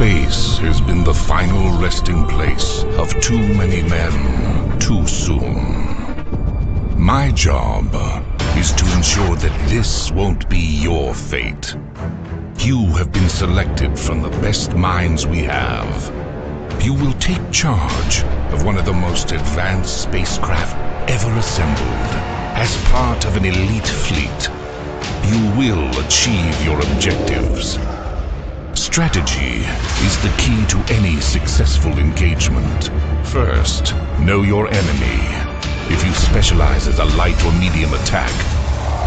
Space has been the final resting place of too many men too soon. My job is to ensure that this won't be your fate. You have been selected from the best minds we have. You will take charge of one of the most advanced spacecraft ever assembled as part of an elite fleet. You will achieve your objectives. Strategy is the key to any successful engagement. First, know your enemy. If you specialize as a light or medium attack,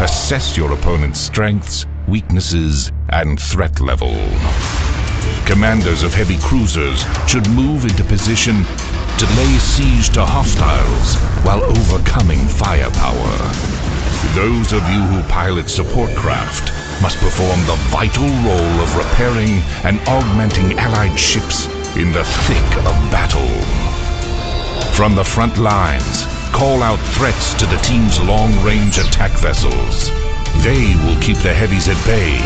assess your opponent's strengths, weaknesses, and threat level. Commanders of heavy cruisers should move into position to lay siege to hostiles while overcoming firepower. Those of you who pilot support craft must perform the vital role of repairing and augmenting allied ships in the thick of battle. From the front lines, call out threats to the team's long-range attack vessels. They will keep the heavies at bay,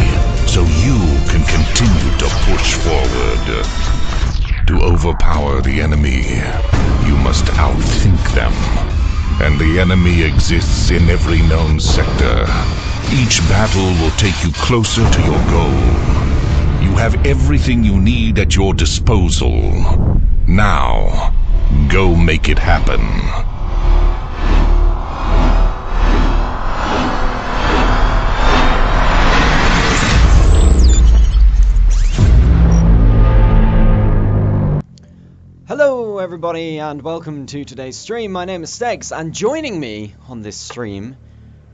so you can continue to push forward. To overpower the enemy, you must outthink them. And the enemy exists in every known sector. Each battle will take you closer to your goal. You have everything you need at your disposal. Now, go make it happen. Hello everybody and welcome to today's stream. My name is Stegs and joining me on this stream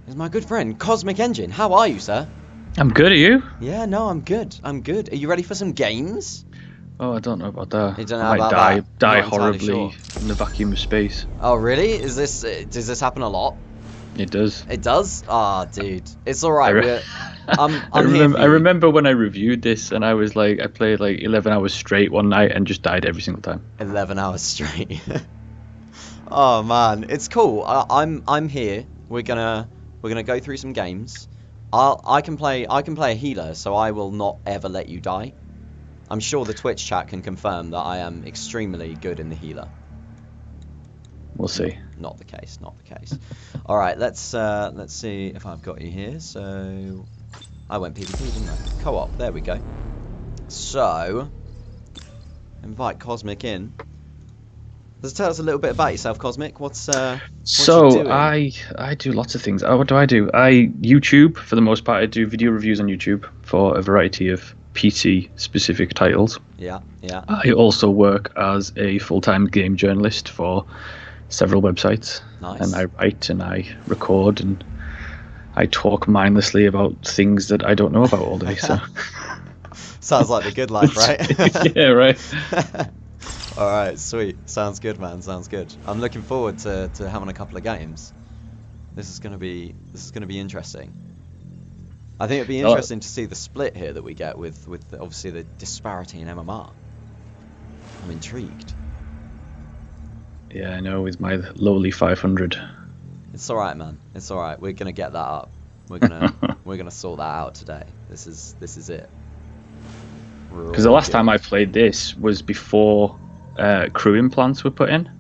is my good friend Cosmic Engine. How are you, sir? I'm good, are you? Yeah, no, I'm good. I'm good. Are you ready for some games? Oh, I don't know about that. You don't know I might about die that? horribly Sure. in the vacuum of space. Oh, really? Does this happen a lot? It does. It does? Ah, dude. It's alright. I remember when I reviewed this and I was like, I played like 11 hours straight one night and just died every single time. 11 hours straight. Oh man, it's cool. I'm here. We're gonna go through some games. I can play a healer, so I will not ever let you die. I'm sure the Twitch chat can confirm that I am extremely good in the healer. We'll see. Not the case. Not the case. All right, let's see if I've got you here. So I went PvP, didn't I? Co-op. There we go. So invite Cosmic in. Let's tell us a little bit about yourself, Cosmic. What's you doing? I do lots of things. What do? I YouTube for the most part. I do video reviews on YouTube for a variety of PC specific titles. Yeah. I also work as a full-time game journalist for several websites. Nice. And I write and I record and I talk mindlessly about things that I don't know about all day. So sounds like the good life, right? Yeah, right. All right, sweet. Sounds good, man. Sounds good. I'm looking forward to having a couple of games. This is gonna be interesting. I think it'd be interesting to see the split here that we get with obviously the disparity in MMR. I'm intrigued. Yeah, I know, with my lowly 500. It's all right, man. It's all right. We're gonna get that up. We're gonna sort that out today. This is it. Because the last time I played this was before crew implants were put in.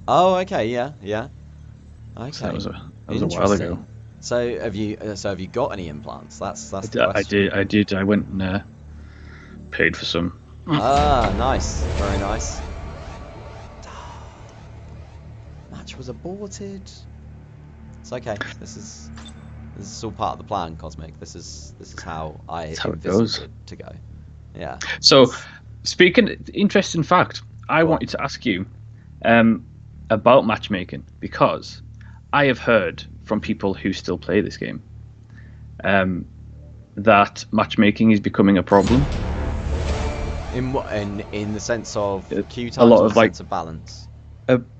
Oh, okay, yeah. Okay. So that was a while ago. So have you got any implants? That's the question. I did. I went and paid for some. Ah, nice. Very nice. Match was aborted. It's okay. This is all part of the plan, Cosmic. This is how I envisaged it to go. Yeah. So, interesting fact. I wanted to ask you about matchmaking because I have heard from people who still play this game that matchmaking is becoming a problem. In what? In the sense of queue times, a lot of sense of balance.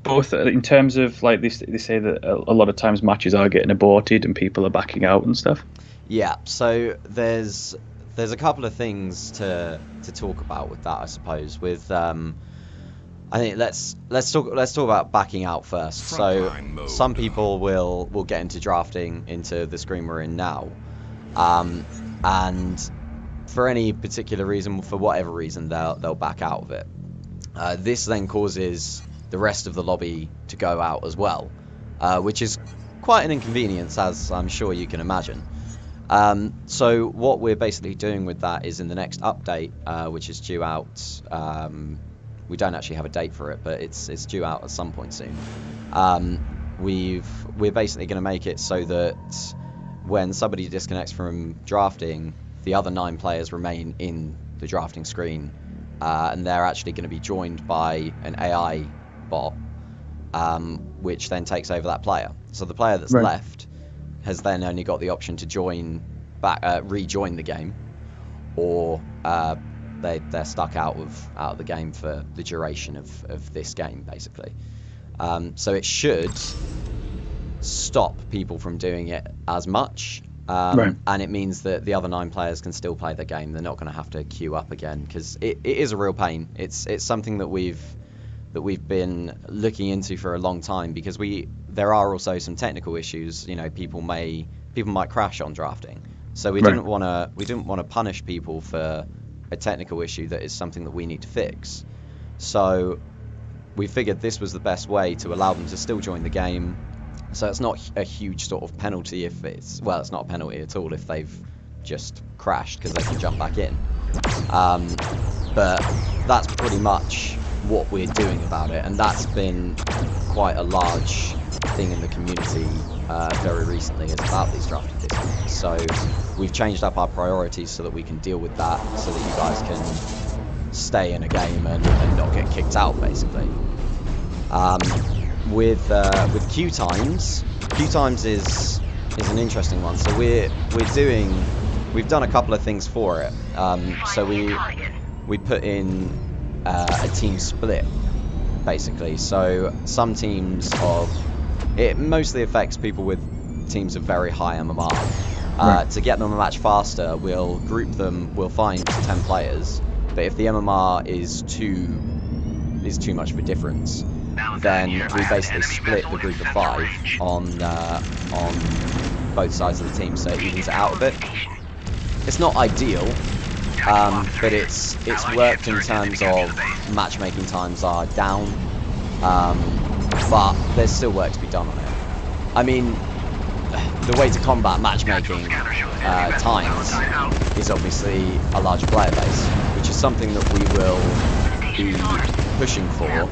Both in terms of like they say that a lot of times matches are getting aborted and people are backing out and stuff. Yeah. So there's a couple of things to talk about with that, I suppose. With I think let's talk about backing out first. So some people will get into drafting into the screen we're in now, and for any particular reason, for whatever reason, they'll back out of it. This then causes the rest of the lobby to go out as well, which is quite an inconvenience, as I'm sure you can imagine. So what we're basically doing with that is in the next update, which is due out, we don't actually have a date for it, but it's due out at some point soon. We're basically going to make it so that when somebody disconnects from drafting, the other 9 players remain in the drafting screen, and they're actually going to be joined by an AI bot, which then takes over that player. So the player that's left has then only got the option to rejoin the game, or they're stuck out of the game for the duration of this game, basically. So it should stop people from doing it as much, and it means that the other 9 players can still play the game. They're not going to have to queue up again, because it is a real pain. It's something that we've been looking into for a long time, because there are also some technical issues. You know, people might crash on drafting, so we didn't want to punish people for a technical issue that is something that we need to fix. So we figured this was the best way to allow them to still join the game. So it's not a huge sort of penalty if it's not a penalty at all if they've just crashed, because they can jump back in. But that's pretty much what we're doing about it, and that's been quite a large thing in the community very recently, is about these drafting discounts. So we've changed up our priorities so that we can deal with that, so that you guys can stay in a game and not get kicked out, basically. With queue times is an interesting one. So we've done a couple of things for it. So we put in a team split, basically. So some teams it mostly affects people with teams of very high MMR. To get them a match faster, we'll group them. We'll find 10 players, but if the MMR is too much of a difference, then we basically split the group of 5 on both sides of the team, so it evens it out a bit. It's not ideal, but it's worked in terms of matchmaking times are down, but there's still work to be done on it. I mean, the way to combat matchmaking times is obviously a larger player base, which is something that we will be pushing for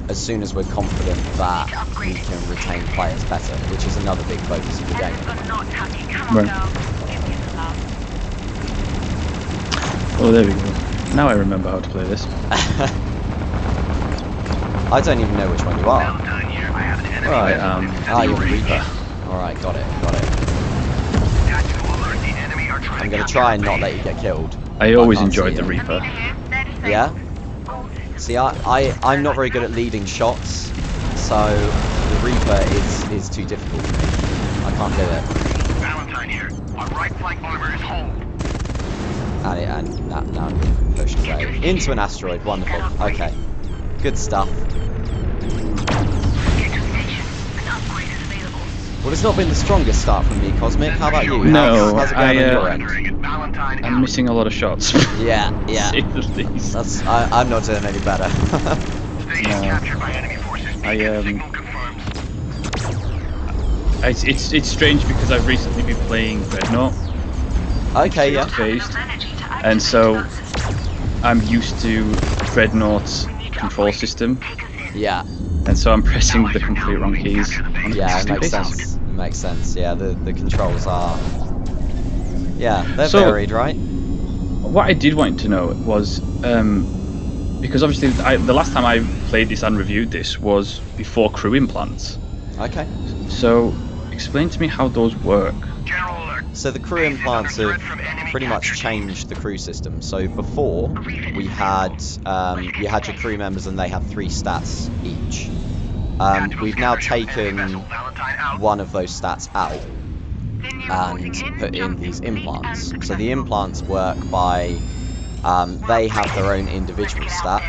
as soon as we're confident that we can retain players better, which is another big focus of the game. Oh, there we go. Now I remember how to play this. I don't even know which one you are. Right, you're Reaper. Alright, got it. I'm going to try and not let you get killed. I always enjoyed the Reaper. Yeah? See, I'm not very good at leading shots, so the Reaper is too difficult for me. I can't do it. Valentine here. Our right flank armor is home. And now I'm being pushed away. Into an asteroid, wonderful. Okay. Good stuff. Well, it's not been the strongest start from me, Cosmic. How about you? No, how's it going on your end? I'm missing a lot of shots. Yeah. I'm not doing any better. It's strange because I've recently been playing Dreadnought. Okay, yeah. Phased, and so I'm used to Dreadnought's control system. Yeah. And so I'm pressing the complete wrong keys. Yeah, it makes sense. It makes sense. Yeah, the controls are. Yeah, they're varied, right? What I did want to know was, because obviously the last time I played this and reviewed this was before crew implants. Okay. So explain to me how those work. So the crew implants have pretty much changed the crew system. So before, we had you had your crew members and they had 3 stats each. We've now taken one of those stats out and put in these implants. So the implants work by they have their own individual stat,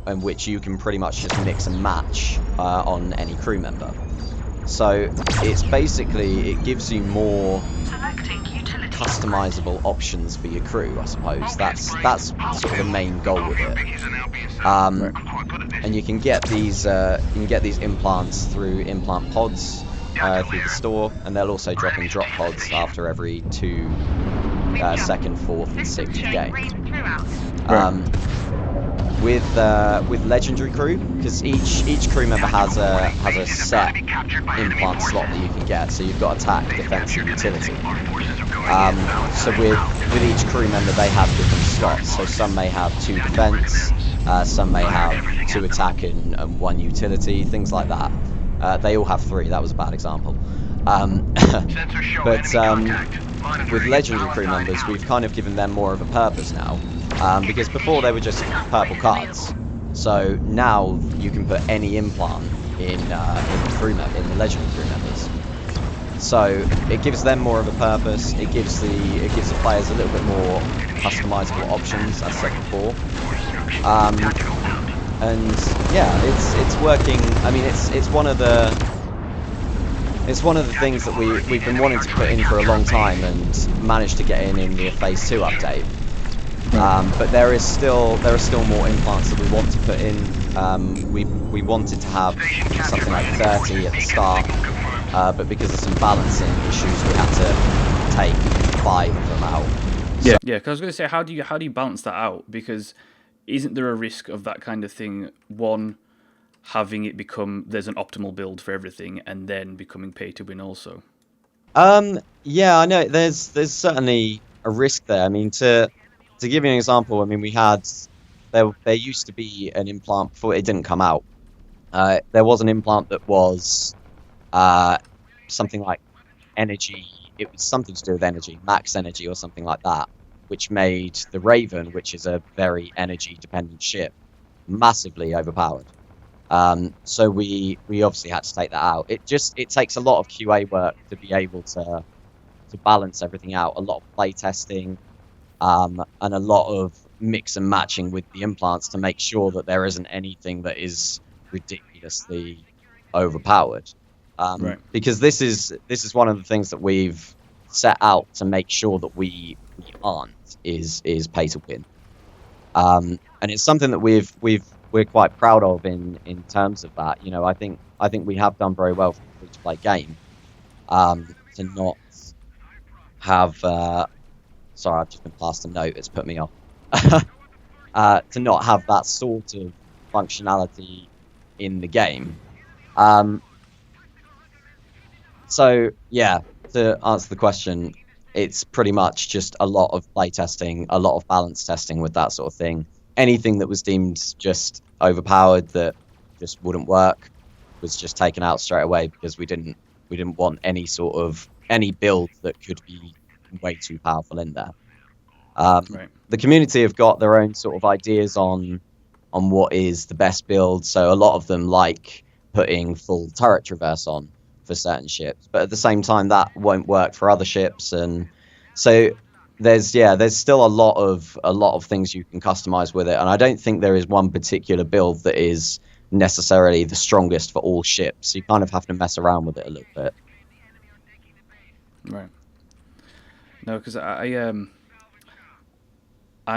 in which you can pretty much just mix and match on any crew member. So it's basically, it gives you more customizable options for your crew, I suppose. That's sort of the main goal with it. And you can get these implants through implant pods through the store, and they'll also drop in drop pods after every 2 second, 4th, and 6th game. With legendary crew, because each crew member has a set implant slot that you can get. So you've got attack, defense, and utility. So with each crew member, they have different slots. So some may have 2 defense, some may have 2 attack and 1 utility, things like that. They all have 3. That was a bad example. But with legendary crew members, we've kind of given them more of a purpose now. Because before they were just purple cards, so now you can put any implant in the legendary crew members. So it gives them more of a purpose. It gives the players a little bit more customizable options, as I said before. And yeah, it's working. I mean, it's one of the things that we've been wanting to put in for a long time and managed to get in the Phase 2 update. But there are still more implants that we want to put in. We wanted to have something like 30 at the start, but because of some balancing issues, we had to take 5 of them out. Yeah, because I was going to say, how do you balance that out? Because isn't there a risk of that kind of thing? One, having it become there's an optimal build for everything, and then becoming pay to win also. Yeah, I know. There's certainly a risk there. I mean, to give you an example, I mean, there used to be an implant before it didn't come out. There was an implant that was something like energy. It was something to do with energy, max energy or something like that, which made the Raven, which is a very energy dependent ship, massively overpowered. So we obviously had to take that out. It takes a lot of QA work to be able to balance everything out. A lot of play testing. And a lot of mix and matching with the implants to make sure that there isn't anything that is ridiculously overpowered. Because this is one of the things that we've set out to make sure that we aren't is pay to win. And it's something that we're quite proud of in terms of that. You know, I think we have done very well for a free-to-play game to not have. Sorry, I've just been passed a note. It's put me off. To not have that sort of functionality in the game. So yeah, to answer the question, it's pretty much just a lot of play testing, a lot of balance testing with that sort of thing. Anything that was deemed just overpowered that just wouldn't work was just taken out straight away, because we didn't want any build that could be way too powerful in there. The community have got their own sort of ideas on what is the best build, so a lot of them like putting full turret traverse on for certain ships, but at the same time that won't work for other ships, and so there's still a lot of things you can customize with it, and I don't think there is one particular build that is necessarily the strongest for all ships. You kind of have to mess around with it a little bit. Right. No, because I'm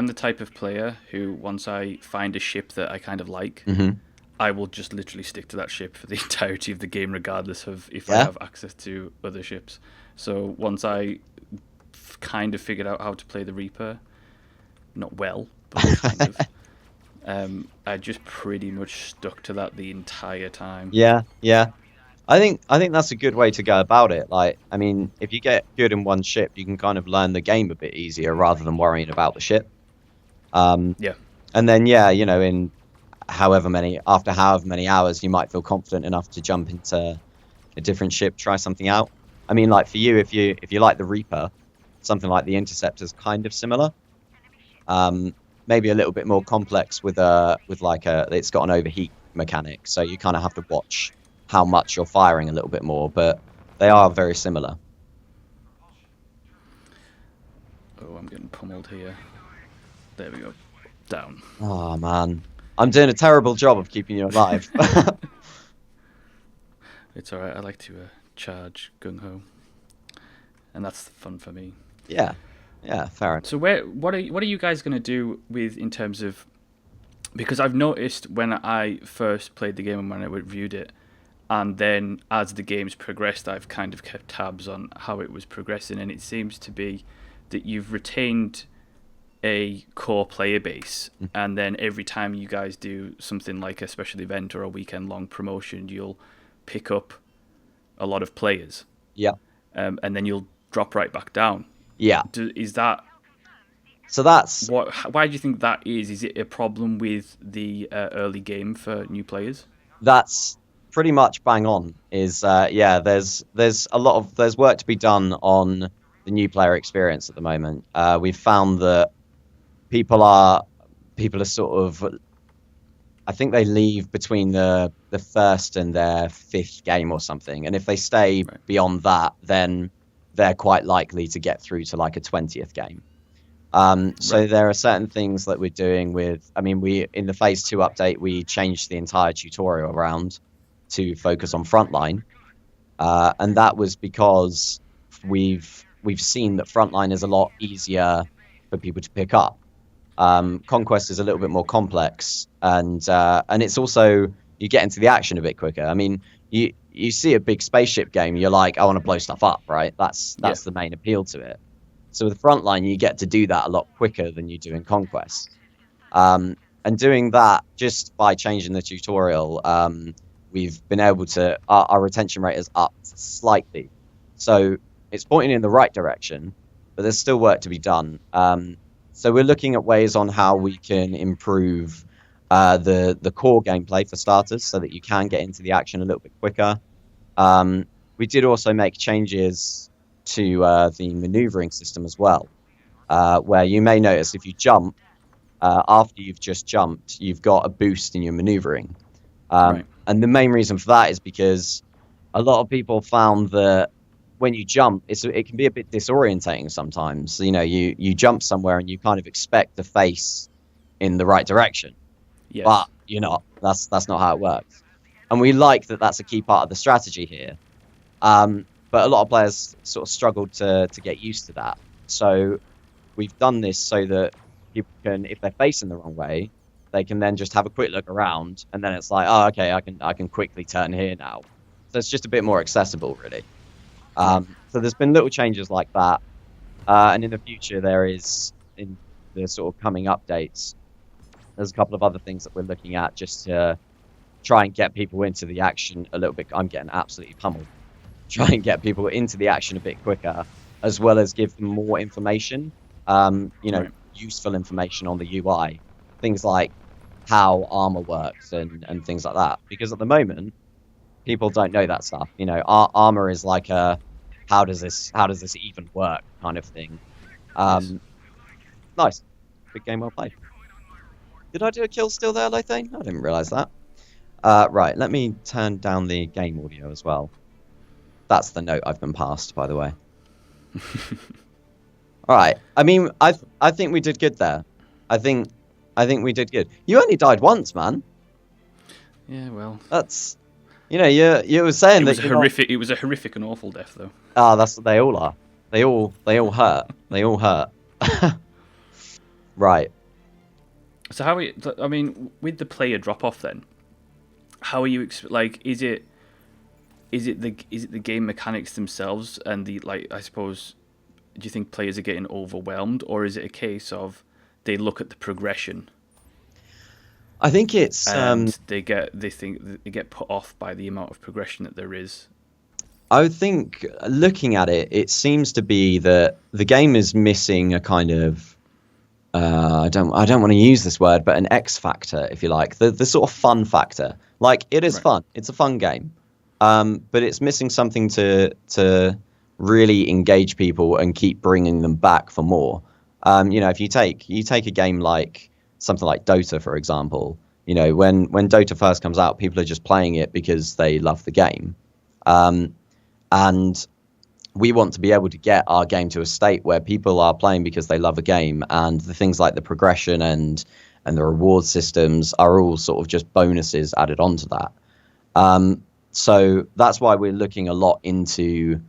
the type of player who, once I find a ship that I kind of like, I will just literally stick to that ship for the entirety of the game, regardless of if I have access to other ships. So once I kind of figured out how to play the Reaper, not well, but kind of, I just pretty much stuck to that the entire time. Yeah. I think that's a good way to go about it. Like, I mean, if you get good in one ship, you can kind of learn the game a bit easier rather than worrying about the ship. And then, you know, after however many hours, you might feel confident enough to jump into a different ship, try something out. I mean, like for you, if you like the Reaper, something like the Interceptor's kind of similar. Maybe a little bit more complex with it's got an overheat mechanic, so you kind of have to watch how much you're firing a little bit more, but they are very similar. Oh, I'm getting pummeled here. There we go. Down. Oh man, I'm doing a terrible job of keeping you alive. It's alright, I like to charge gung-ho. And that's fun for me. Yeah, fair enough. So what are you guys going to do with in terms of, because I've noticed when I first played the game and when I reviewed it, and then as the game's progressed, I've kind of kept tabs on how it was progressing, and it seems to be that you've retained a core player base, and then every time you guys do something like a special event or a weekend-long promotion, you'll pick up a lot of players. Yeah. And then you'll drop right back down. Yeah. Is that... So that's... Why do you think that is? Is it a problem with the early game for new players? That's pretty much bang on. There's work to be done on the new player experience at the moment. We've found that people are sort of, I think they leave between the first and their fifth game or something, and if they stay beyond that, then they're quite likely to get through to like a 20th game. So there are certain things that we're doing with, we in the phase 2 update, we changed the entire tutorial around to focus on frontline, and that was because we've seen that frontline is a lot easier for people to pick up. Conquest is a little bit more complex, and it's also, you get into the action a bit quicker. You see a big spaceship game, you're like, I want to blow stuff up, right? That's the main appeal to it. So with Frontline, you get to do that a lot quicker than you do in Conquest. And doing that just by changing the tutorial, we've been able to, our retention rate is up slightly. So it's pointing in the right direction, but there's still work to be done. So we're looking at ways on how we can improve the core gameplay for starters, so that you can get into the action a little bit quicker. We did also make changes to the maneuvering system as well, where you may notice if you jump, after you've just jumped, you've got a boost in your maneuvering. And the main reason for that is because a lot of people found that when you jump, it can be a bit disorientating sometimes. You jump somewhere and you kind of expect to face in the right direction. Yes. But you're not. That's not how it works. And we like that that's a key part of the strategy here. But a lot of players sort of struggled to get used to that. So we've done this so that people can, if they're facing the wrong way, they can then just have a quick look around, and then it's like, oh, okay, I can quickly turn here now. So it's just a bit more accessible, really. So there's been little changes like that. And in the future, there is, in the sort of coming updates, there's a couple of other things that we're looking at just to try and get people into the action a little bit. I'm getting absolutely pummeled. Try and get people into the action a bit quicker, as well as give them more information, useful information on the UI. Things like how armor works and things like that. Because at the moment, people don't know that stuff. Our armor is like a, how does this even work kind of thing. Nice. Big game, well played. Did I do a kill still there, Lothane? I didn't realise that. Right, let me turn down the game audio as well. That's the note I've been passed, by the way. All right. I think we did good there. I think we did good. You only died once, man. Yeah, well. That's, you were saying it was that horrific. It was a horrific and awful death, though. That's what they all are. They all hurt. They all hurt. Right. So how with the player drop off then, how are you is it the game mechanics themselves and I suppose, do you think players are getting overwhelmed, or is it a case of they look at the progression? I think it's they get put off by the amount of progression that there is. I think looking at it, it seems to be that the game is missing a kind of I don't want to use this word, but an X factor, if you like, the sort of fun factor. Like, it is fun. It's a fun game. But it's missing something to really engage people and keep bringing them back for more. If you take a game like something like Dota, for example, when Dota first comes out, people are just playing it because they love the game. And we want to be able to get our game to a state where people are playing because they love a game, and the things like the progression and the reward systems are all sort of just bonuses added onto that. So that's why we're looking a lot into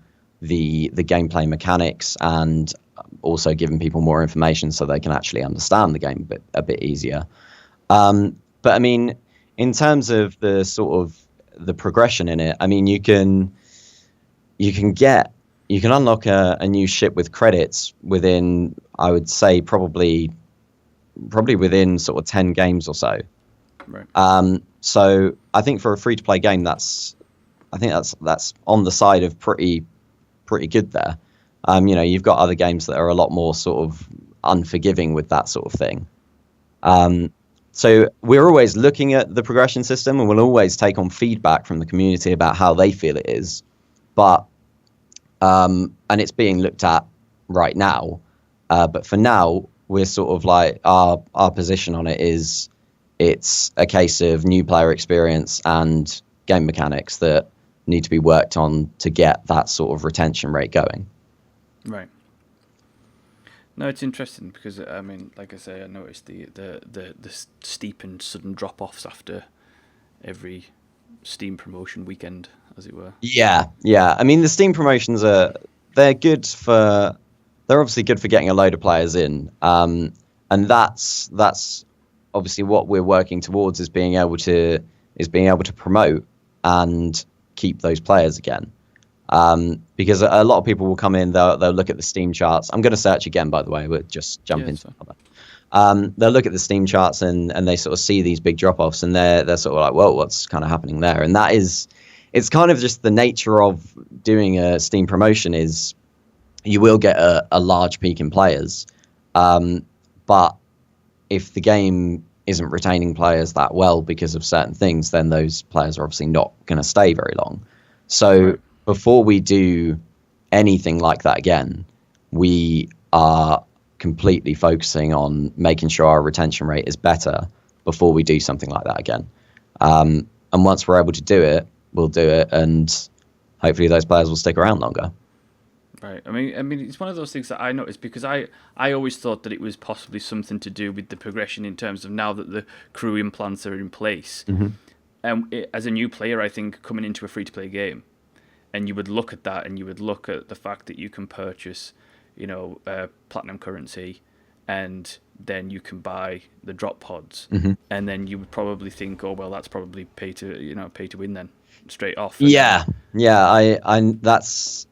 the gameplay mechanics and also giving people more information so they can actually understand the game a bit easier. But I mean, in terms of the sort of the progression in it, I mean, you can unlock a new ship with credits within, I would say, probably within sort of 10 games or so. Right. So I think for a free-to-play game, that's on the side of pretty good there. You've got other games that are a lot more sort of unforgiving with that sort of thing. So we're always looking at the progression system, and we'll always take on feedback from the community about how they feel it is. But and it's being looked at right now. But for now, we're sort of like our position on it is it's a case of new player experience and game mechanics that need to be worked on to get that sort of retention rate going. Right. No, it's interesting because I mean, like I say, I noticed the steep and sudden drop-offs after every Steam promotion weekend, as it were. Yeah. I mean, the Steam promotions they're obviously good for getting a load of players in, and that's obviously what we're working towards is being able to promote and keep those players again. Because a lot of people will come in, they'll look at the Steam charts. I'm going to search again, by the way. We'll just jump into it. They'll look at the Steam charts and they sort of see these big drop-offs, and they're sort of like, whoa, what's kind of happening there? And it's kind of just the nature of doing a Steam promotion is you will get a large peak in players. But if the game isn't retaining players that well because of certain things, then those players are obviously not going to stay very long. So right. Before we do anything like that again, we are completely focusing on making sure our retention rate is better before we do something like that again. And once we're able to do it, we'll do it, and hopefully those players will stick around longer. Right. I mean, it's one of those things that I noticed because I always thought that it was possibly something to do with the progression in terms of now that the crew implants are in place. Mm-hmm. As a new player, I think coming into a free-to-play game, and you would look at that, and you would look at the fact that you can purchase, platinum currency, and then you can buy the drop pods, mm-hmm. and then you would probably think, oh well, that's probably pay to win then straight off. Yeah. It's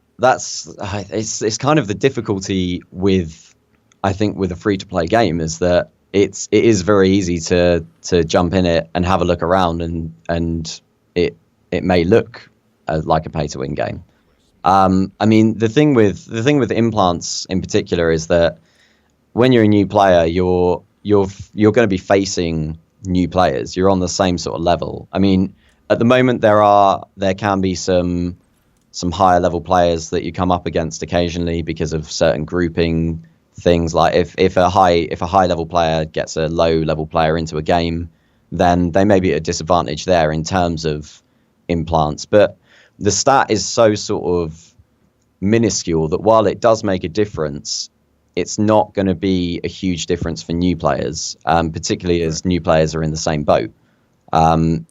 kind of the difficulty with a free-to-play game is that it is very easy to jump in it and have a look around, and it may look like a pay-to-win game. I mean, the thing with implants in particular is that when you're a new player, you're going to be facing new players. You're on the same sort of level. I mean, at the moment there can be some higher level players that you come up against occasionally because of certain grouping things. Like if a high level player gets a low level player into a game, then they may be at a disadvantage there in terms of implants. But the stat is so sort of minuscule that while it does make a difference, it's not going to be a huge difference for new players, particularly as new players are in the same boat. I mean,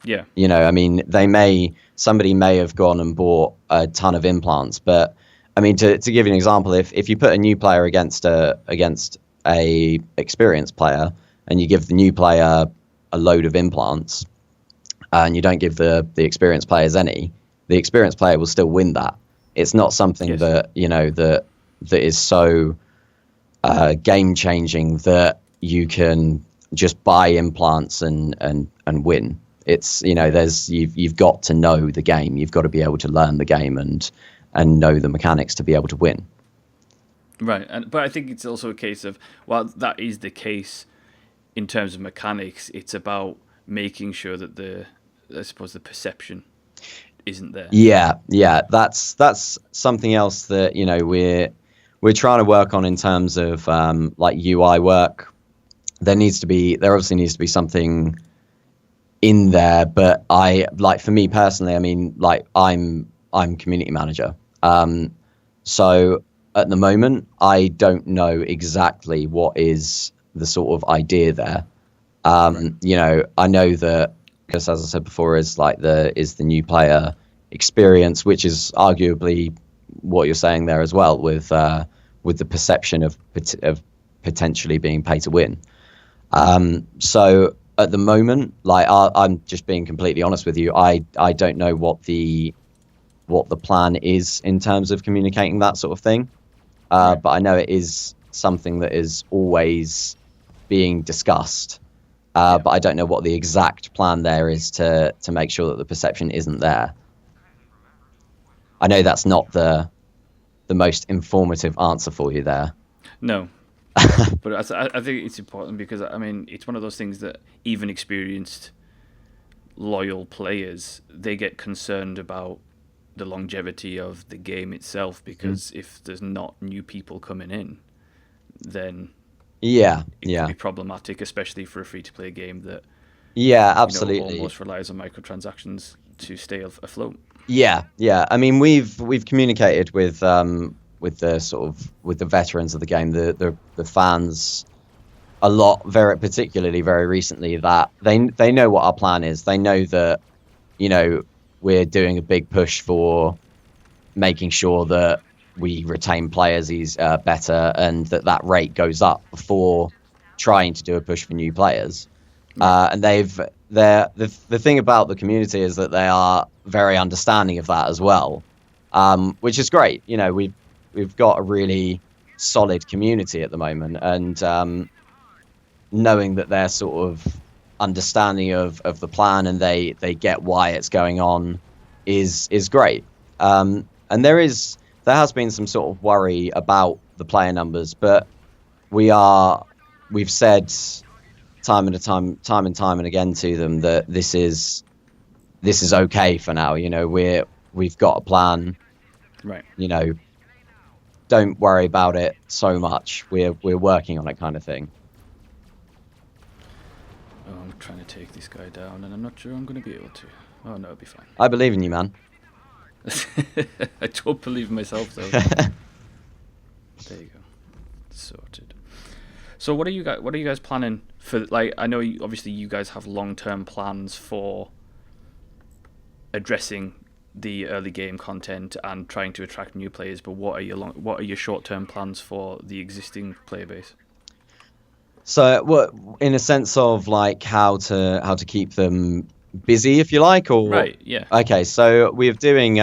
somebody may have gone and bought a ton of implants, but I mean, to give you an example, if you put a new player against a experienced player, and you give the new player a load of implants, and you don't give the experienced players any, the experienced player will still win that. It's not something that is so game changing that you can just buy implants and win. It's you've got to know the game. You've got to be able to learn the game and know the mechanics to be able to win. Right, but I think it's also a case of, while that is the case in terms of mechanics, it's about making sure that the perception isn't there. Yeah, that's something else that we're trying to work on in terms of like UI work. There obviously needs to be something in there, but for me personally, I mean, like I'm community manager, so at the moment I don't know exactly what is the sort of idea there. Right. I know that, because as I said before, is the new player experience, which is arguably what you're saying there as well with the perception of potentially being pay to win. So at the moment, like I'm just being completely honest with you, I don't know what the plan is in terms of communicating that sort of thing. But I know it is something that is always being discussed. But I don't know what the exact plan there is to make sure that the perception isn't there. I know that's not the most informative answer for you there. No. But I think it's important because, I mean, it's one of those things that even experienced, loyal players, they get concerned about the longevity of the game itself, because if there's not new people coming in, then it could be problematic, especially for a free-to-play game that absolutely almost relies on microtransactions to stay afloat. Yeah. I mean, we've communicated with the sort of with the veterans of the game, the fans, a lot, particularly very recently, that they know what our plan is. They know that, you know, we're doing a big push for making sure that we retain players better, and that rate goes up before trying to do a push for new players. And the thing about the community is that they are very understanding of that as well, which is great. You know, we've got a really solid community at the moment, and knowing that they're sort of understanding of the plan and they get why it's going on is great. And there has been some sort of worry about the player numbers, but we've said time and time again to them that this is okay for now. You know, we've got a plan. Right. You know, don't worry about it so much. We're working on it, kind of thing. Oh, I'm trying to take this guy down, and I'm not sure I'm going to be able to. Oh no, it'll be fine. I believe in you, man. I don't believe in myself though. There you go. Sorted. So what are you guys planning for? Like, I know obviously you guys have long-term plans for addressing the early game content and trying to attract new players, but what are your short-term plans for the existing player base? So, what, in a sense of like how to keep them busy, if you like, or right? Yeah. Okay, so we've been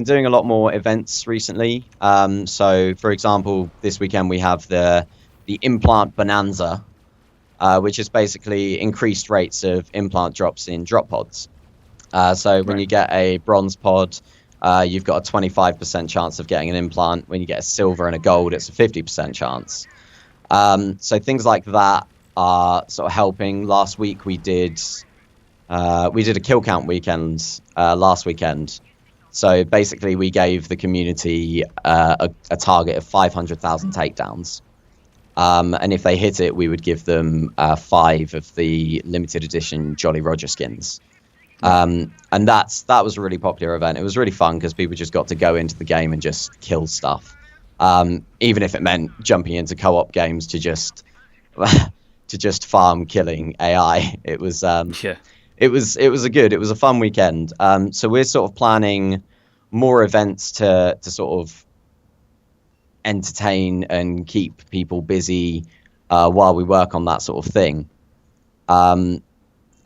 doing a lot more events recently. So, for example, this weekend we have the implant bonanza, which is basically increased rates of implant drops in drop pods. So when you get a bronze pod, you've got a 25% chance of getting an implant. When you get a silver and a gold, it's a 50% chance. So things like that are sort of helping. Last week we did a kill count weekend last weekend. So basically we gave the community a target of 500,000 takedowns. And if they hit it, we would give them 5 of the limited edition Jolly Roger skins. And that was a really popular event. It was really fun because people just got to go into the game and just kill stuff. Even if it meant jumping into co-op games to just farm killing AI. It was it was a fun weekend. So we're sort of planning more events to sort of entertain and keep people busy while we work on that sort of thing.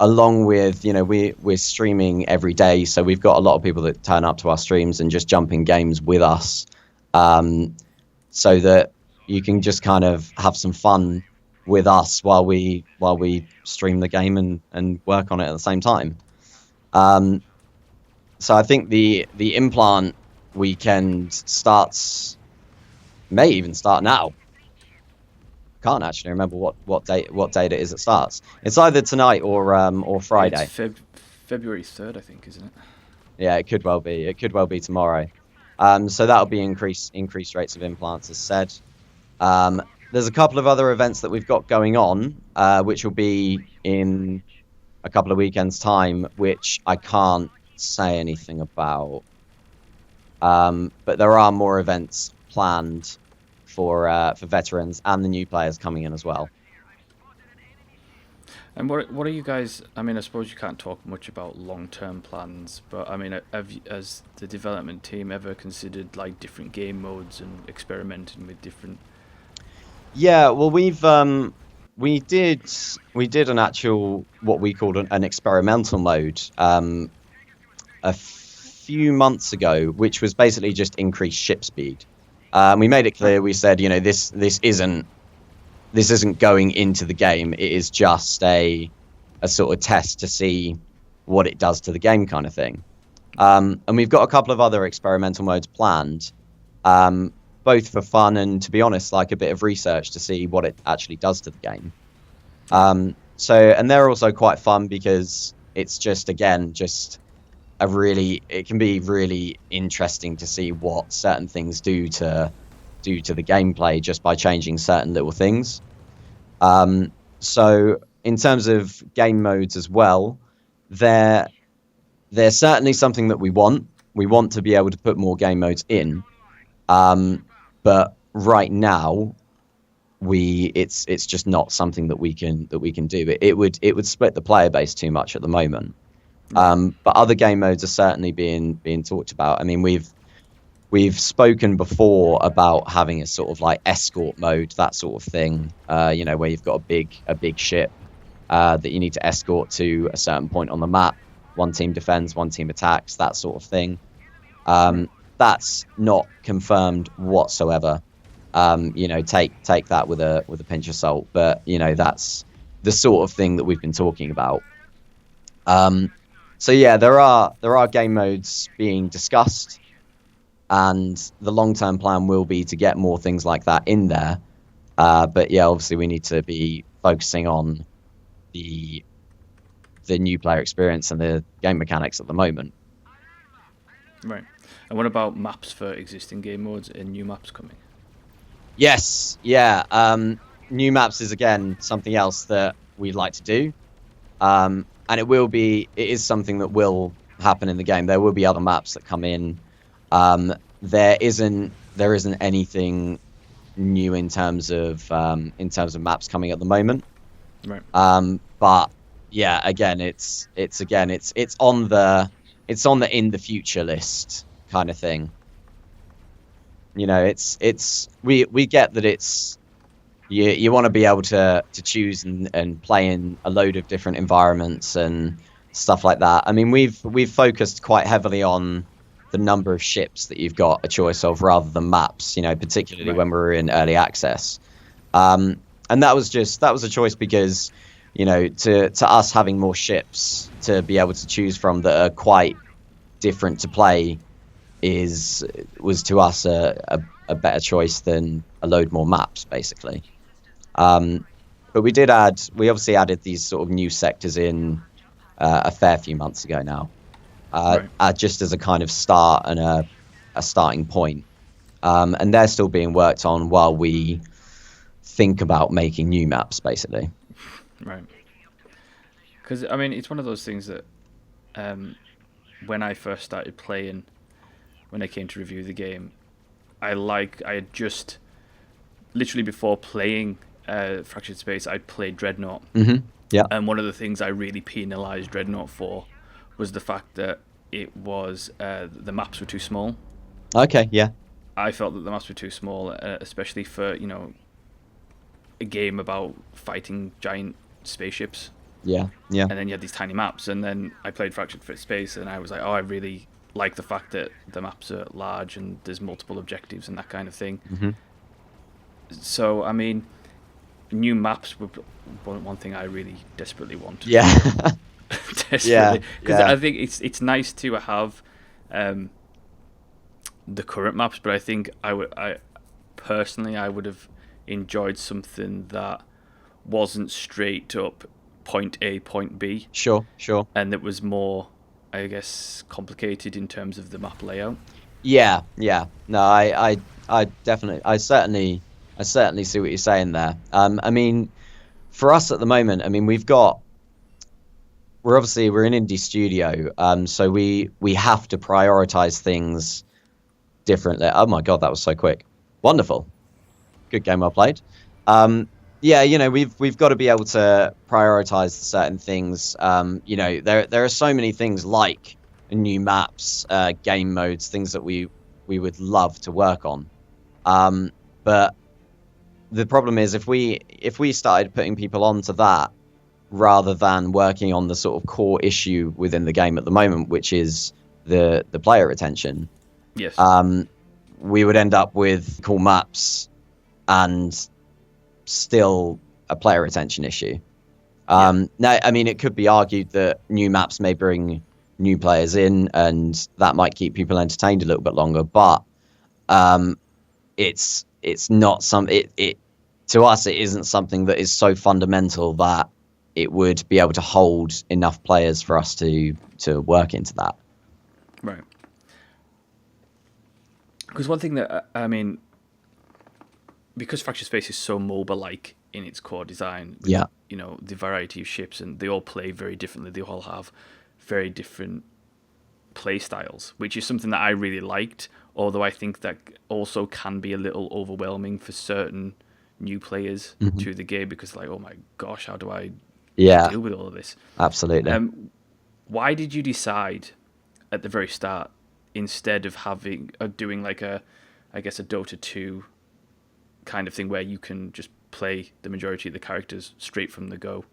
Along with, you know, we're streaming every day, so we've got a lot of people that turn up to our streams and just jump in games with us, so that you can just kind of have some fun with us while we stream the game and work on it at the same time. So I think the implant weekend may even start now. Can't actually remember what date it is it starts. It's either tonight or Friday. It's February 3rd, I think, isn't it? Yeah, it could well be. It could well be tomorrow. So that'll be increased rates of implants, as said. There's a couple of other events that we've got going on, which will be in a couple of weekends' time, which I can't say anything about. But there are more events planned for veterans and the new players coming in as well. And what are you guys? I mean, I suppose you can't talk much about long-term plans, but I mean, has the development team ever considered like different game modes and experimenting with different? Yeah, well, we did an actual what we called an experimental mode a few months ago, which was basically just increased ship speed. We made it clear. We said, this isn't going into the game. It is just a sort of test to see what it does to the game, kind of thing. And we've got a couple of other experimental modes planned, both for fun and, to be honest, like a bit of research to see what it actually does to the game. And they're also quite fun because it's just it can be really interesting to see what certain things do to the gameplay just by changing certain little things. So in terms of game modes as well, they're certainly something that we want. We want to be able to put more game modes in. But right now, it's just not something that we can do. It would split the player base too much at the moment. But other game modes are certainly being talked about. I mean, we've spoken before about having a sort of like escort mode, that sort of thing. Where you've got a big ship that you need to escort to a certain point on the map. One team defends, one team attacks, that sort of thing. That's not confirmed whatsoever. Take that with a pinch of salt. But that's the sort of thing that we've been talking about. So yeah, there are game modes being discussed, and the long-term plan will be to get more things like that in there. But yeah, obviously we need to be focusing on the new player experience and the game mechanics at the moment. Right. And what about maps for existing game modes and new maps coming? Yes, yeah. New maps is again something else that we'd like to do. And it is something that will happen in the game. There will be other maps that come in. There isn't anything new in terms of maps coming at the moment. Right. But yeah, again, it's on the in the future list kind of thing. We get that it's you want to be able to choose and play in a load of different environments and stuff like that. I mean, we've focused quite heavily on the number of ships that you've got a choice of rather than maps, particularly when we were in early access. And that was a choice because, to us having more ships to be able to choose from that are quite different to play was to us a better choice than a load more maps, basically. But we obviously added these sort of new sectors in a fair few months ago now, just as a kind of start and a starting point. And they're still being worked on while we think about making new maps, basically. Right. Because, I mean, it's one of those things that when I first started playing, when I came to review the game, I had just literally before playing Fractured Space, I played Dreadnought. Mm-hmm. Yeah. And one of the things I really penalised Dreadnought for was the fact that it was the maps were too small. Okay. Yeah. I felt that the maps were too small, especially for a game about fighting giant spaceships. Yeah. Yeah. And then you had these tiny maps, and then I played Fractured Space, and I was like, oh, I really like the fact that the maps are large and there's multiple objectives and that kind of thing. Mm-hmm. So, I mean, new maps were one thing I really desperately want. Yeah. Desperately. Because I think it's nice to have the current maps, but I think I personally would have enjoyed something that wasn't straight up point A, point B. Sure. And that was more, I guess, complicated in terms of the map layout. Yeah. No, I certainly see what you're saying there. I mean, for us at the moment, I mean, we're an indie studio, so we have to prioritize things differently. Oh my god, that was so quick. Wonderful. Good game well played. Yeah, we've got to be able to prioritize certain things. There are so many things like new maps, game modes, things that we would love to work on. But the problem is if we started putting people onto that rather than working on the sort of core issue within the game at the moment, which is the player retention. Yes. We would end up with cool maps and still a player retention issue. Now, I mean, it could be argued that new maps may bring new players in, and that might keep people entertained a little bit longer. But it's not to us. It isn't something that is so fundamental that it would be able to hold enough players for us to work into that. Right. Because one thing that I mean, because Fractured Space is so MOBA-like in its core design, Yeah. The variety of ships, and they all play very differently. They all have very different play styles, which is something that I really liked. Although I think that also can be a little overwhelming for certain new players to the game, because like, oh my gosh, how do I deal with all of this? Absolutely. Why did you decide at the very start, instead of doing like a Dota 2 kind of thing where you can just play the majority of the characters straight from the go?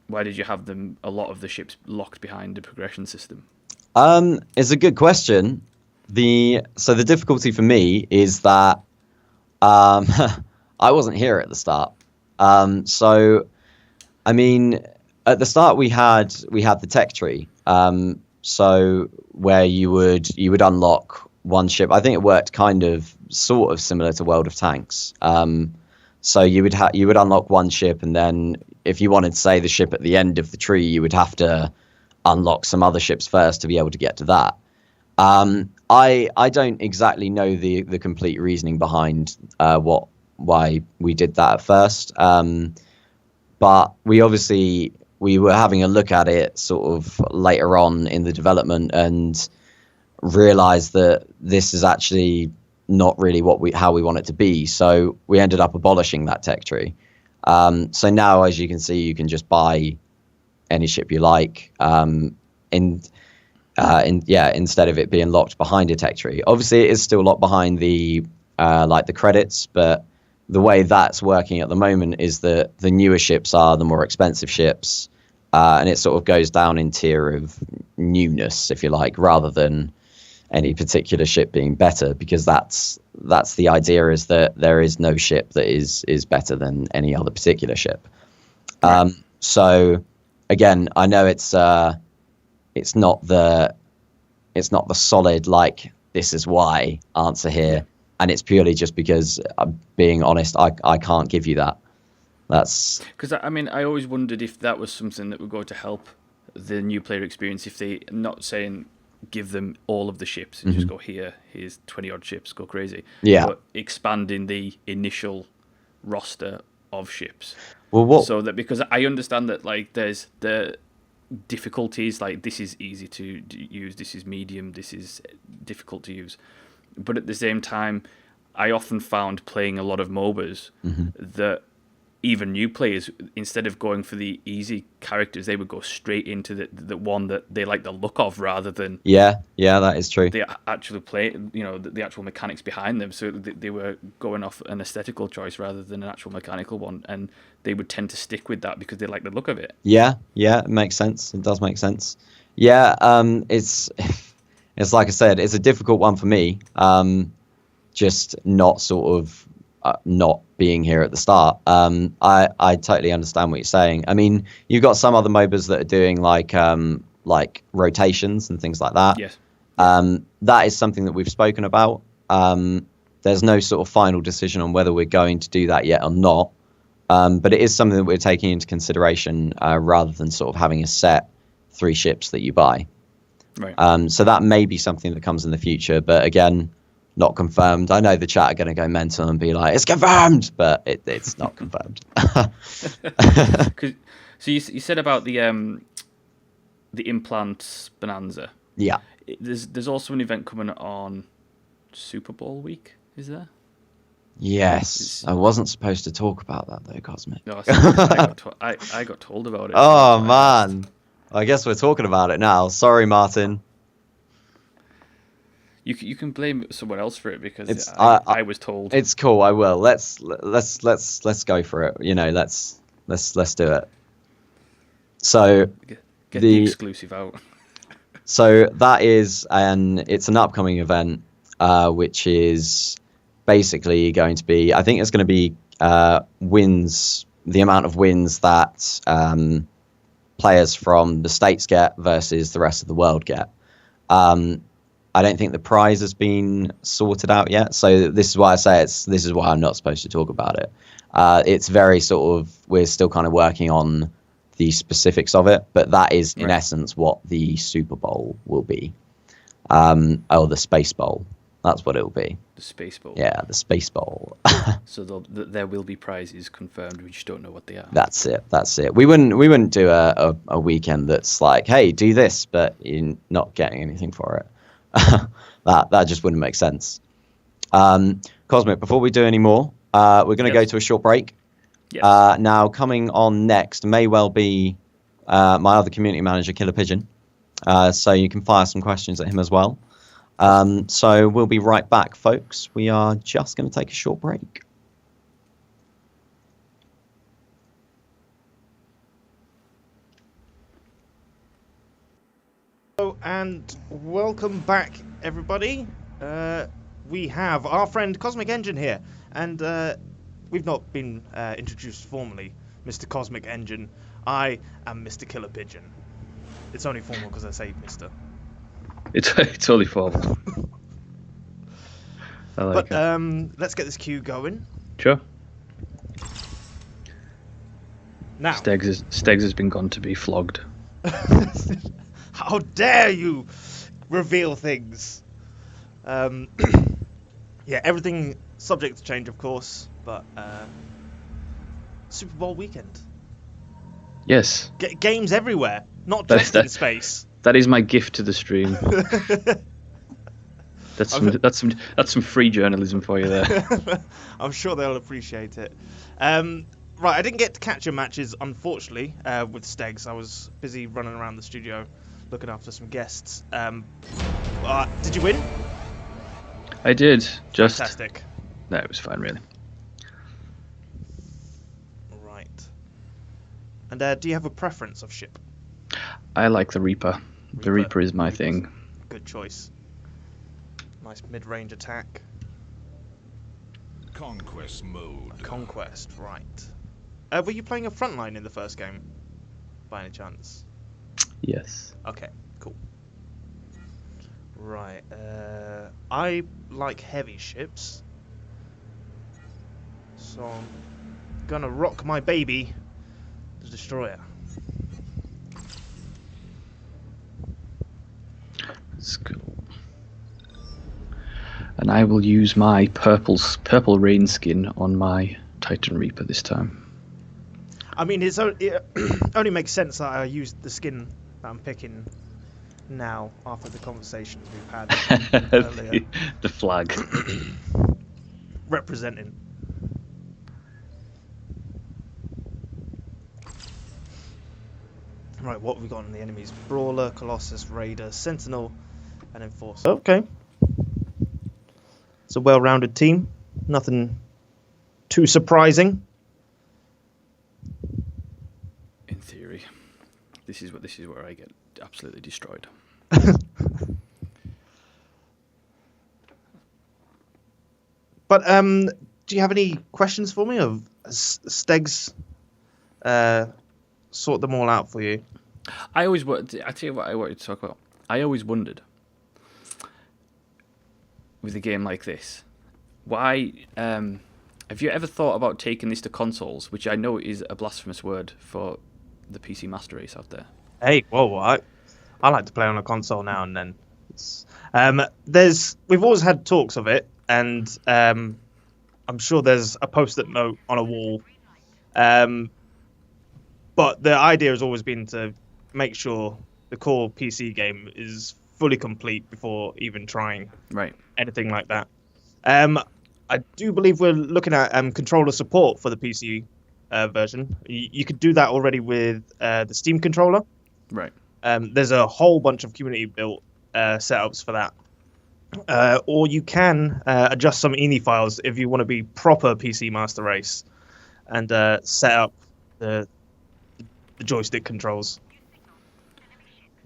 Why did you have a lot of the ships locked behind the progression system? It's a good question. So the difficulty for me is that I wasn't here at the start. So I mean, at the start we had the tech tree. So where you would unlock one ship. I think it worked sort of similar to World of Tanks. So you would unlock one ship, and then if you wanted to say the ship at the end of the tree, you would have to unlock some other ships first to be able to get to that. I don't exactly know the complete reasoning behind why we did that at first. But we were having a look at it sort of later on in the development and realized that this is actually not really how we want it to be. So we ended up abolishing that tech tree. So now, as you can see, you can just buy any ship you like. Instead of it being locked behind a tech tree. Obviously, it is still locked behind the credits, but the way that's working at the moment is that the newer ships are the more expensive ships, and it sort of goes down in tier of newness, if you like, rather than any particular ship being better, because that's the idea, is that there is no ship that is better than any other particular ship. Right. So again, I know it's not the solid, like, this is why answer here, and it's purely just because, being honest, I can't give you that. That's because I mean, I always wondered if that was something that would go to help the new player experience, if they, not saying give them all of the ships and just go, here's 20 odd ships, go crazy, but expanding the initial roster of ships. So that, because I understand that, like, there's the difficulties, like, this is easy to use, this is medium, this is difficult to use, but at the same time, I often found playing a lot of MOBAs that even new players, instead of going for the easy characters, they would go straight into the one that they like the look of, rather than that is true, the actual play, the actual mechanics behind them. So they were going off an aesthetical choice rather than an actual mechanical one, and they would tend to stick with that because they like the look of it. It makes sense. It does make sense. It's like I said, it's a difficult one for me, just not sort of not being here at the start. I totally understand what you're saying. I mean, you've got some other MOBAs that are doing like rotations and things like that. Yes. That is something that we've spoken about. There's no sort of final decision on whether we're going to do that yet or not. But it is something that we're taking into consideration, rather than sort of having a set 3 ships that you buy. Right. So that may be something that comes in the future, but again, not confirmed. I know the chat are going to go mental and be like, it's confirmed, but it's not confirmed. So you said about the implant bonanza. Yeah. There's also an event coming on Super Bowl week, is there? Yes, I wasn't supposed to talk about that though, Cosmic. No, I got told about it. Oh man, I guess we're talking about it now. Sorry, Martin. You can blame someone else for it because I was told. It's cool. I will. Let's go for it. You know, let's do it. So get the exclusive out. So that is it's an upcoming event, which is basically going to be, I think it's going to be wins, the amount of wins that players from the States get versus the rest of the world get. I don't think the prize has been sorted out yet, so this is why I say this is why I'm not supposed to talk about it. It's very sort of, we're still kind of working on the specifics of it, but that is in essence what the Super Bowl will be, or the Space Bowl. That's what it will be. The Space Bowl. Yeah, the Space Bowl. So there will be prizes confirmed. We just don't know what they are. That's it. We wouldn't do a weekend that's like, hey, do this, but you're not getting anything for it. that just wouldn't make sense. Cosmic, before we do any more, we're going to go to a short break. Yes. Now, coming on next may well be my other community manager, Killer Pigeon. So you can fire some questions at him as well. So we'll be right back, folks. We are just going to take a short break. Hello and welcome back, everybody. We have our friend Cosmic Engine here, and we've not been introduced formally. Mr. Cosmic Engine, I am Mr. Killer Pigeon. It's only formal because I say Mr. It's only formal. I like it. Let's get this queue going. Sure. Now, Stegs has been gone to be flogged. How dare you reveal things? Yeah, everything subject to change, of course, but Super Bowl weekend. Yes. Games everywhere, not just in space. That is my gift to the stream. That's some free journalism for you there. I'm sure they'll appreciate it. Right, I didn't get to catch your matches, unfortunately, with Stegs. I was busy running around the studio looking after some guests. Did you win? I did. Just fantastic. No, it was fine, really. Right. And do you have a preference of ship? I like the Reaper. The Reaper is my thing. Good choice. Nice mid-range attack. Conquest mode. Conquest, right. Were you playing a frontline in the first game, by any chance? Yes. Okay, cool. Right, I like heavy ships, so I'm gonna rock my baby, the Destroyer. Let's go. And I will use my purple rain skin on my Titan Reaper this time. I mean, it only makes sense that I used the skin that I'm picking now after the conversations we've had earlier. The flag. Representing. Right, what have we got in the enemies? Brawler, Colossus, Raider, Sentinel, and Enforcer. Okay. It's a well-rounded team. Nothing too surprising. In theory. This is where I get absolutely destroyed. But do you have any questions for me? Of Stegs sort them all out for you? I tell you what I wanted to talk about. I always wondered, with a game like this, why have you ever thought about taking this to consoles, which I know is a blasphemous word for the PC Master Race out there? Hey, whoa, I like to play on a console now and then. We've always had talks of it, and I'm sure there's a post-it note on a wall. But the idea has always been to make sure the core PC game is fully complete before even trying anything like that. I I do believe we're looking at controller support for the PC version. You could do that already with the Steam controller. Right. There's a whole bunch of community-built setups for that. Or you can adjust some INI files if you want to be proper PC Master Race and set up the joystick controls.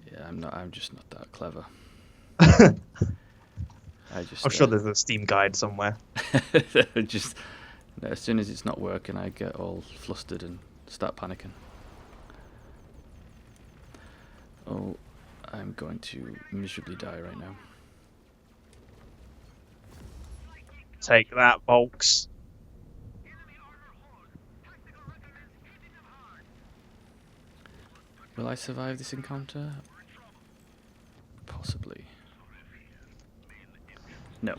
Yeah, I'm just not that clever. I'm sure there's a Steam guide somewhere. Just as soon as it's not working, I get all flustered and start panicking. Oh, I'm going to miserably die right now. Take that, folks. Will I survive this encounter? Possibly. No.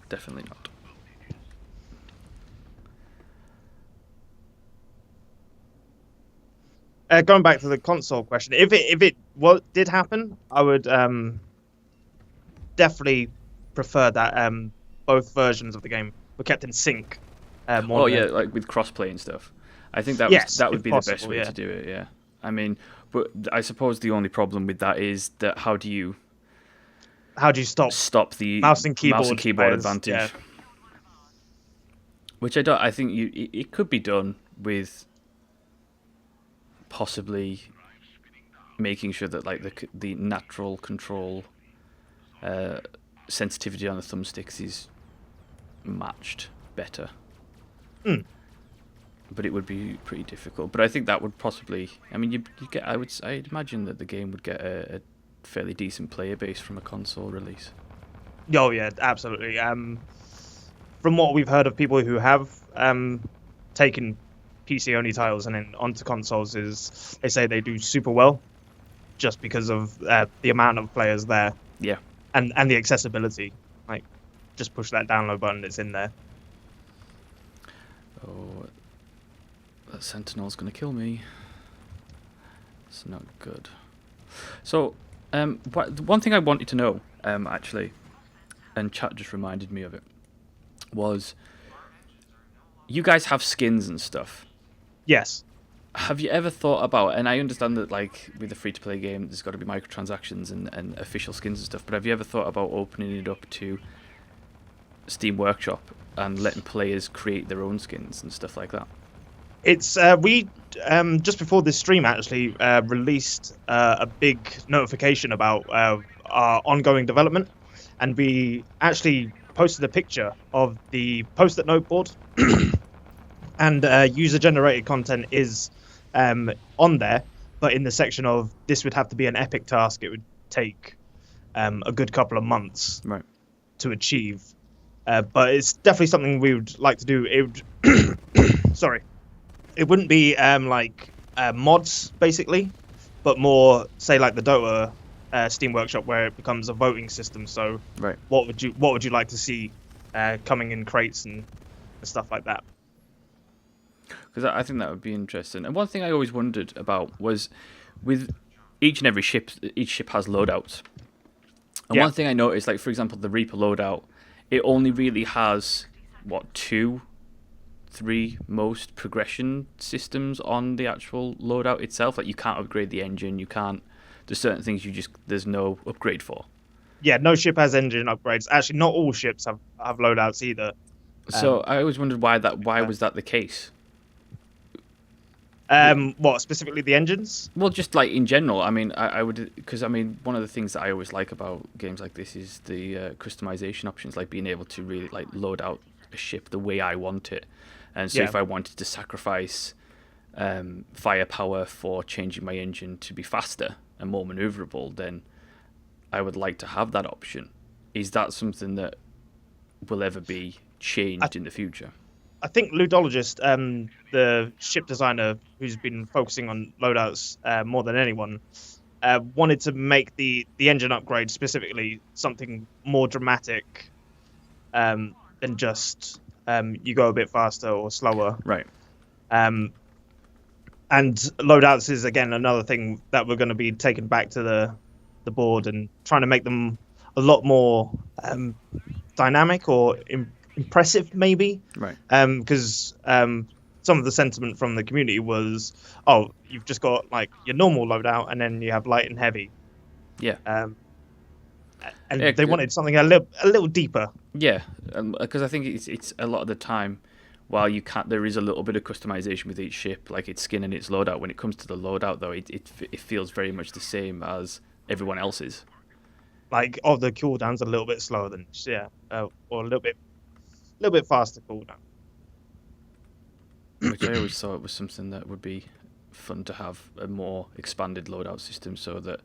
Definitely not. Going back to the console question, if it did happen, I would definitely prefer that both versions of the game were kept in sync. Like with crossplay and stuff. I think that would be the best way to do it. Yeah. I mean, but I suppose the only problem with that is that how do you stop the mouse and keyboard advantage? Yeah. Which I think it could be done with possibly making sure that like the natural control sensitivity on the thumbsticks is matched better. But it would be pretty difficult. But I think that would possibly, I mean, you get. I'd imagine that the game would get a fairly decent player base from a console release. Oh yeah, absolutely. From what we've heard of people who have taken PC only titles and then onto consoles, is they say they do super well, just because of the amount of players there. Yeah. And the accessibility. Like, just push that download button, it's in there. Oh, that Sentinel's gonna kill me. It's not good. So, one thing I wanted to know, actually, and chat just reminded me of it, was you guys have skins and stuff. Yes. Have you ever thought about, and I understand that like with a free-to-play game, there's got to be microtransactions and official skins and stuff, but have you ever thought about opening it up to Steam Workshop and letting players create their own skins and stuff like that? It's we just before this stream actually released a big notification about our ongoing development, and we actually posted a picture of the post-it note board, and user-generated content is on there, but in the section of this would have to be an epic task. It would take a good couple of months to achieve, but it's definitely something we would like to do. It would sorry. It wouldn't be like mods basically, but more say like the Dota Steam Workshop, where it becomes a voting system. So what would you like to see coming in crates and stuff like that? Because I think that would be interesting. And one thing I always wondered about was with each and every ship, each ship has loadouts. And one thing I noticed, like for example, the Reaper loadout, it only really has 2, 3 most progression systems on the actual loadout itself. Like you can't upgrade the engine, you can't. There's certain things there's no upgrade for. Yeah, no ship has engine upgrades. Actually, not all ships have loadouts either. So I always wondered why was that the case? What specifically the engines? Well, just like in general. I mean, I would, because I mean, one of the things that I always like about games like this is the customization options, like being able to really like load out a ship the way I want it. And so if I wanted to sacrifice firepower for changing my engine to be faster and more maneuverable, then I would like to have that option. Is that something that will ever be changed in the future? I think Ludologist, the ship designer who's been focusing on loadouts more than anyone, wanted to make the engine upgrade specifically something more dramatic than just you go a bit faster or slower. Right. And loadouts is again another thing that we're going to be taking back to the board and trying to make them a lot more dynamic or impressive, maybe. Right. Because some of the sentiment from the community was, oh, you've just got like your normal loadout, and then you have light and heavy. Yeah. And Yeah, they wanted something a little deeper. Yeah, because I think it's a lot of the time, while there is a little bit of customization with each ship, like its skin and its loadout. When it comes to the loadout, though, it feels very much the same as everyone else's. Like, the cooldown's a little bit slower than or a little bit faster cooldown. Which I always thought was something that would be fun to have, a more expanded loadout system, so that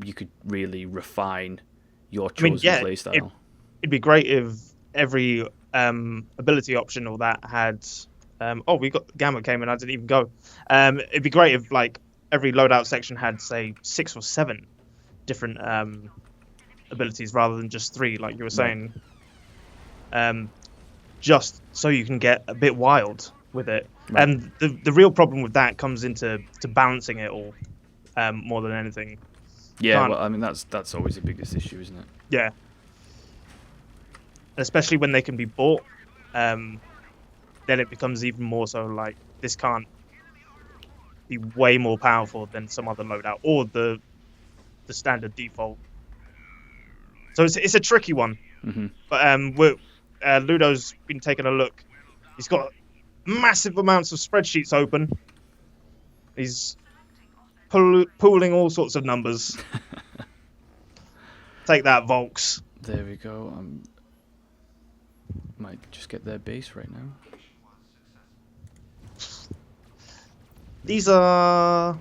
you could really refine your chosen playstyle. It'd be great if every ability option or that had. We got Gamma came and I didn't even go. It'd be great if like every loadout section had say 6 or 7 different abilities rather than just 3, like you were saying. Just so you can get a bit wild with it. Right. And the real problem with that comes into balancing it all more than anything. Yeah, well, I mean that's always the biggest issue, isn't it? Yeah. Especially when they can be bought, then it becomes even more so like this can't be way more powerful than some other loadout or the standard default. So it's a tricky one. Mm-hmm. But Ludo's been taking a look. He's got massive amounts of spreadsheets open. He's pooling all sorts of numbers. Take that, Volks. There we go. Might just get their base right now. These are...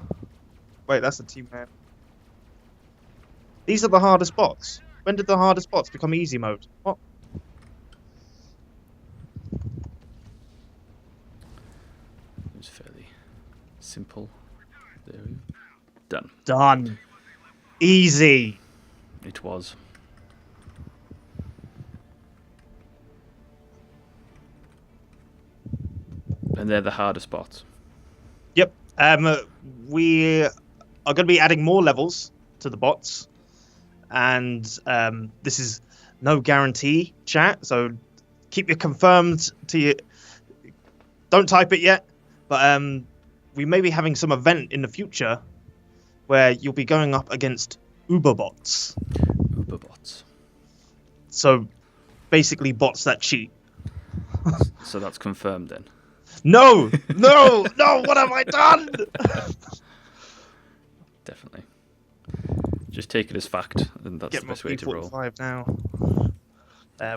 Wait, that's a team man. These are the hardest bots. When did the hardest bots become easy mode? What? It's fairly simple. There we go. Done. Done. Easy. It was. And they're the hardest spots. Yep. We are going to be adding more levels to the bots. And this is no guarantee, chat. So keep your confirmed to your... Don't type it yet. But we may be having some event in the future where you'll be going up against Uber bots. Uber bots. So basically bots that cheat. So that's confirmed then. No! What have I done? Definitely. Just take it as fact, and that's Get the my best way to roll. P45 now.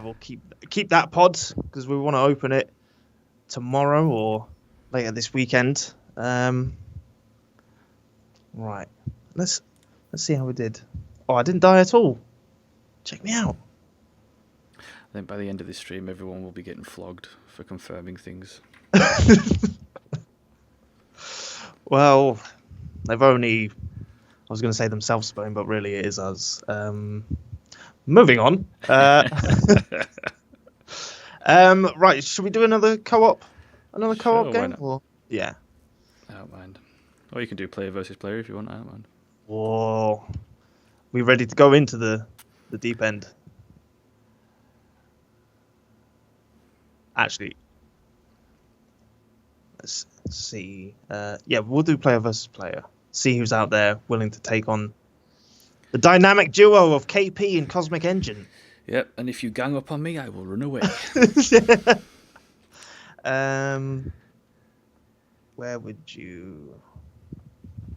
We'll keep that pod because we want to open it tomorrow or later this weekend. Right. Let's see how we did. Oh, I didn't die at all. Check me out. I think by the end of this stream, everyone will be getting flogged for confirming things. Well, they've only... I was going to say them self-spawn, but really it is us. Moving on. Right, should we do another co-op? Another co-op game? Or... Yeah. I don't mind. Or you can do player versus player if you want. I don't mind. Whoa. We ready to go into the deep end? Actually, let's see. Yeah, we'll do player versus player. See who's out there willing to take on the dynamic duo of KP and Cosmic Engine. Yep, and if you gang up on me, I will run away. Where would you...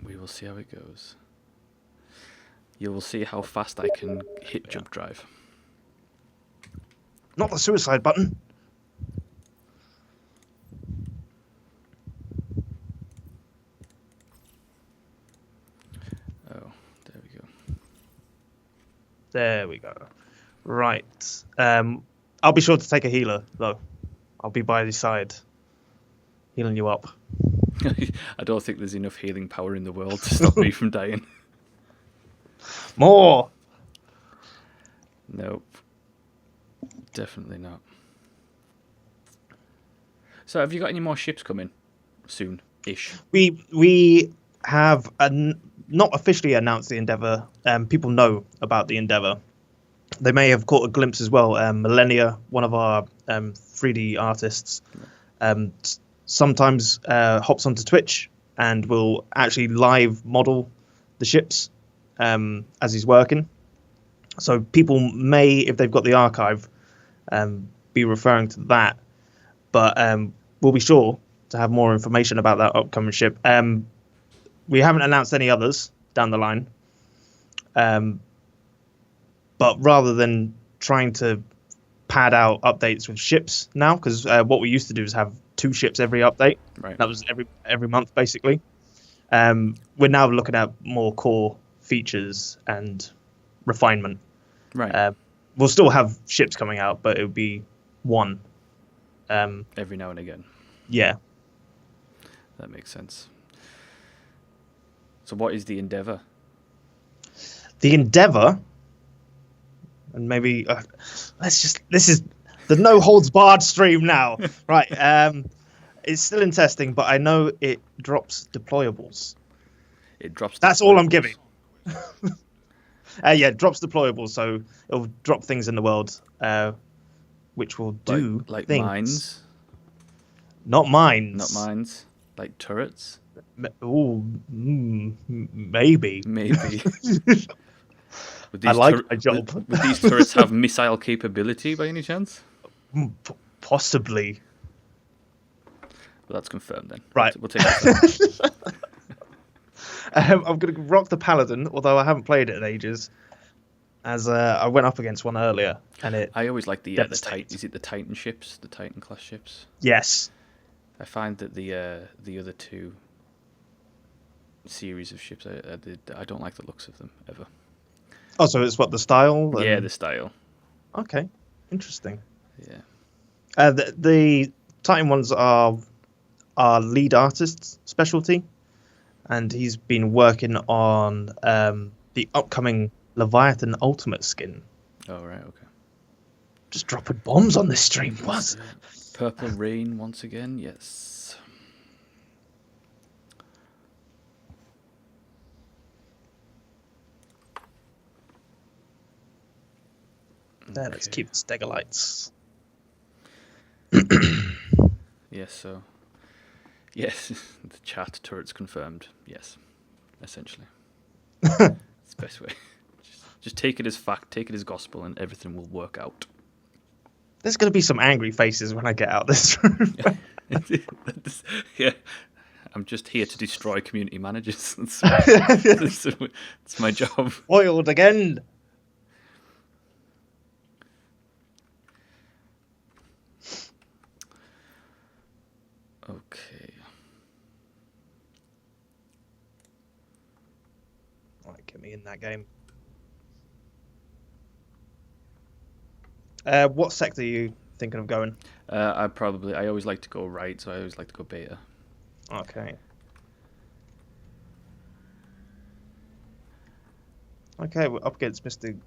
We will see how it goes. You will see how fast I can hit jump drive. Not the suicide button. Oh, there we go. There we go. Right. I'll be sure to take a healer, though. I'll be by your side, healing you up. I don't think there's enough healing power in the world to stop me from dying. More! Nope. Definitely not. So, have you got any more ships coming soon-ish? We have not officially announced the Endeavour. People know about the Endeavour. they may have caught a glimpse as well. Millennia, one of our 3D artists, sometimes hops onto Twitch and will actually live model the ships as he's working. So people may, if they've got the archive, be referring to that. But we'll be sure to have more information about that upcoming ship. We haven't announced any others down the line. But rather than trying to pad out updates with ships now, because what we used to do is have 2 ships every update. Right. That was every month, basically. We're now looking at more core features and refinement. Right. We'll still have ships coming out, but it would be one. Every now and again. Yeah. That makes sense. So what is the Endeavour? The Endeavour, and maybe this is the no holds barred stream now, right? It's still in testing, but I know it drops deployables. It drops. That's all I'm giving. Yeah, it drops deployables, so it'll drop things in the world, which will do like things. mines. Not mines. Not mines. Like turrets. Ooh, maybe. Maybe. I like my job. Would these turrets have missile capability by any chance? Possibly. Well, that's confirmed then. Right. We'll take that. I'm going to rock the Paladin, although I haven't played it in ages, as I went up against one earlier, and I always like the devastated. Is it the Titan ships, the Titan class ships? Yes. I find that the other 2 series of ships, I don't like the looks of them ever. Oh, so it's what, the style? Yeah, the style. Okay, interesting. Yeah. The Titan ones are our lead artist's specialty, and he's been working on the upcoming Leviathan Ultimate skin. Oh, right, okay. Just dropping bombs on this stream. What? Purple Rain once again, yes. There, let's keep the Stegalites. Yes, so... Yes, the chat turret's confirmed. Yes, essentially. It's the best way. Just take it as fact, take it as gospel, and everything will work out. There's going to be some angry faces when I get out this room. Yeah, I'm just here to destroy community managers. That's my job. Foiled again. Okay. Right, get me in that game. What sector are you thinking of going? I always like to go right, so I always like to go beta. Okay. Okay, we're up against Mr.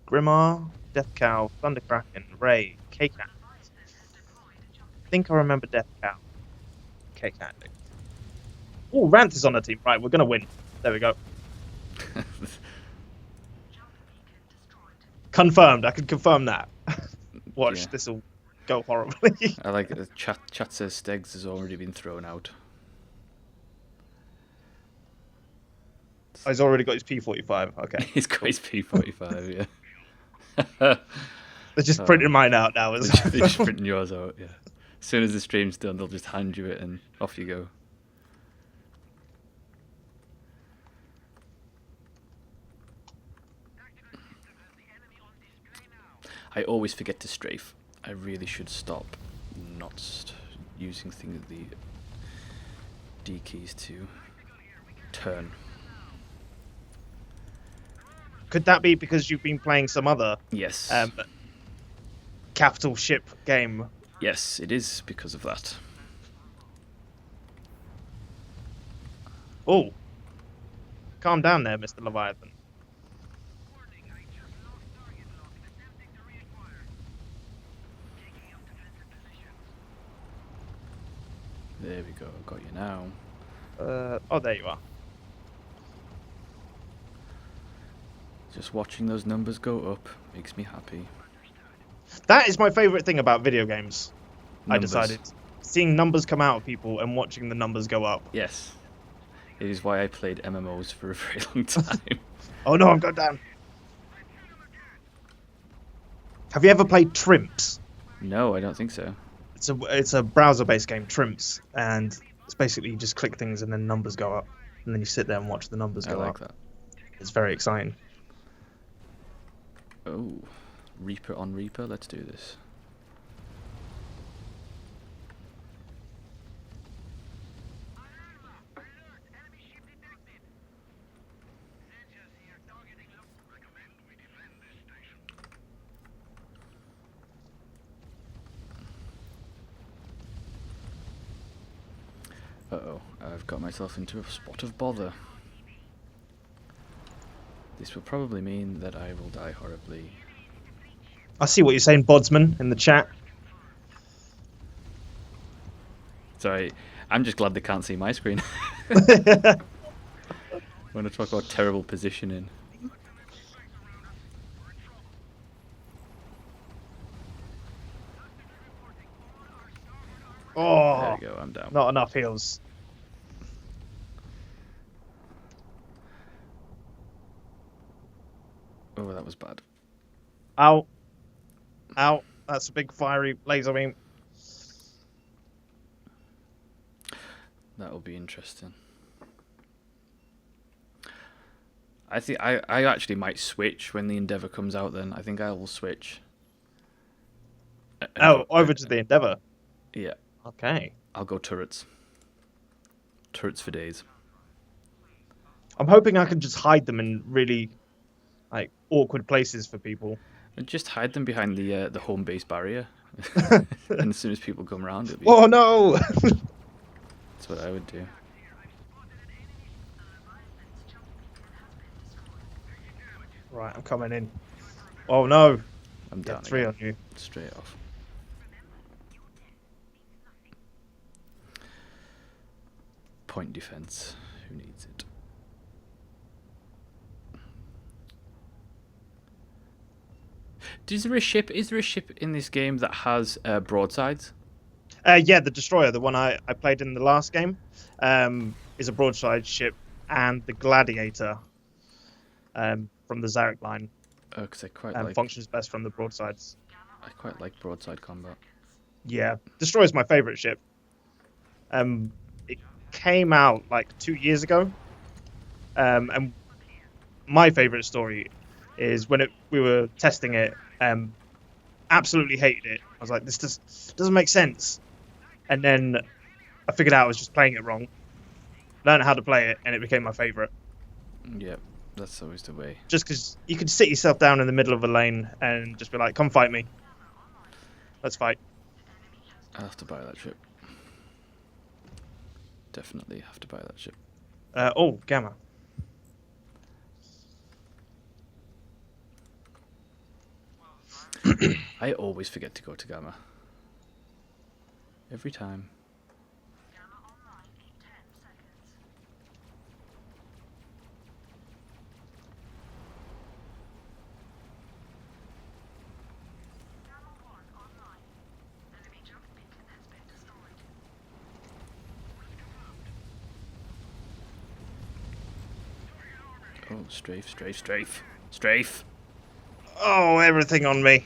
Grimmar, Death Cow, Thunderkraken, Ray, K-Cat. I think I remember Death Cow. K-Cat. Oh, Rant is on the team. Right, we're going to win. There we go. Confirmed. I can confirm that. Watch, Yeah. this will go horribly. I like it. Chat says Stegs has already been thrown out. Oh, he's already got his P45. Okay. He's got his P45, yeah. They're just printing mine out now. They're just printing yours out, yeah. As soon as the stream's done, they'll just hand you it and off you go. I always forget to strafe. I really should stop not using the D keys to turn. Could that be because you've been playing some other Yes. capital ship game? Yes, it is because of that. Oh. Calm down there, Mr. Leviathan. There we go, got you now. Oh, there you are. Just watching those numbers go up makes me happy. That is my favourite thing about video games. Numbers. I decided. Seeing numbers come out of people and watching the numbers go up. Yes. It is why I played MMOs for a very long time. Oh no, I'm going down. Have you ever played Trimps? No, I don't think so. It's a browser-based game, Trimps, and it's basically you just click things and then numbers go up, and then you sit there and watch the numbers I go like up. that. It's very exciting. Oh, Reaper on Reaper. Let's do this. Uh-oh, I've got myself into a spot of bother. This will probably mean that I will die horribly. I see what you're saying, Bodsman, in the chat. Sorry, I'm just glad they can't see my screen. When I talk about terrible positioning. Oh, There we go, I'm down. not enough heals. Oh, that was bad. Ow. Ow. That's a big fiery laser beam. That'll be interesting. I think I actually might switch when the Endeavour comes out then. I think I will switch. Over to the Endeavour. Yeah. Okay. I'll go turrets. Turrets for days. I'm hoping I can just hide them in really, like, awkward places for people. And just hide them behind the home base barrier. And as soon as people come around, it'll be... Oh no! That's what I would do. Right, I'm coming in. Oh no! I'm down. Three again. on you. Straight off. Point defense. Who needs it? Is there a ship in this game that has broadsides? Yeah, the Destroyer, the one I played in the last game, is a broadside ship, and the Gladiator from the Zarek line Oh, because I quite functions best from the broadsides. I quite like broadside combat. Yeah, Destroyer's my favourite ship. It came out like 2 years ago, and my favourite story is when we were testing it. Absolutely hated it. I was like, this doesn't make sense. And then I figured out I was just playing it wrong. Learned how to play it, and it became my favourite. Yep, that's always the way. Just because you can sit yourself down in the middle of a lane and just be like, come fight me. Let's fight. I'll have to buy that ship. Definitely have to buy that ship. Oh, Gamma. I always forget to go to Gamma. Every time. Oh, strafe, strafe, strafe. Strafe! Oh, everything on me.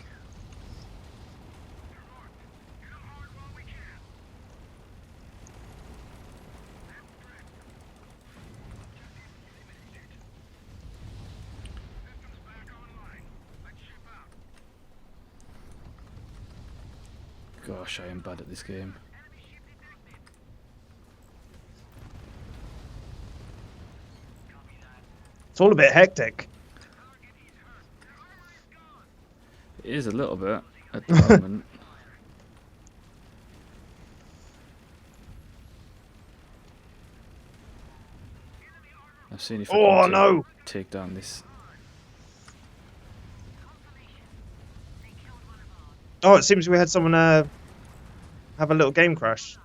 Gosh, I am bad at this game. It's all a bit hectic. It is a little bit at the moment. I've seen if I can take down this. Oh, it seems we had someone have a little game crash.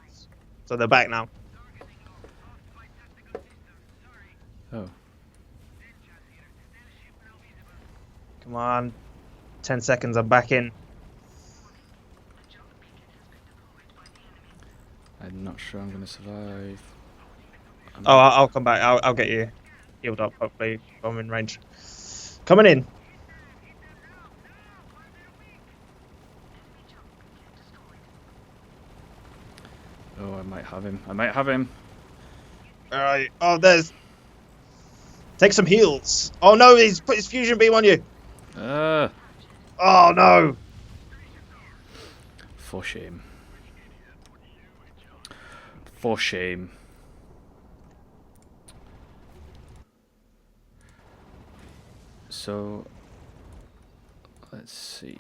So they're back now. Oh. Come on. 10 seconds, I'm back in. I'm not sure I'm gonna survive. I'll come back. I'll get you healed up, hopefully, if I'm in range. Coming in. Oh, I might have him. I might have him. Alright. Oh, there's... Take some heals. Oh, no, he's put his fusion beam on you. Oh, no. For shame. For shame. So, let's see.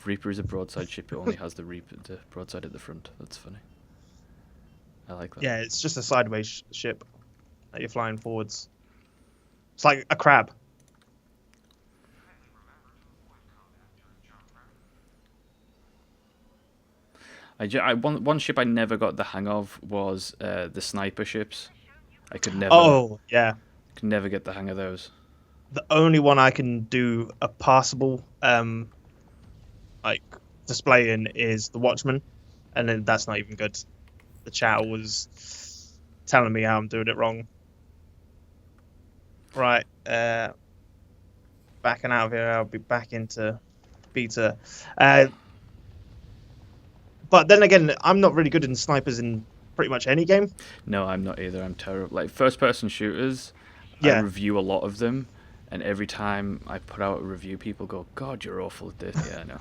Reaper is a broadside ship. It only has the broadside at the front. That's funny. I like that. Yeah, it's just a sideways ship that you're flying forwards. It's like a crab. One ship I never got the hang of was the sniper ships. I could never. Oh, yeah. Could never get the hang of those. The only one I can do a passable like display in is the Watchman, and then that's not even good. The chat was telling me how I'm doing it wrong. Right, backing out of here. I'll be back into beta. But then again, I'm not really good in snipers in pretty much any game. No, I'm not either. I'm terrible. Like first-person shooters, Yeah. I review a lot of them, and every time I put out a review, people go, "God, you're awful at this." Yeah, I know.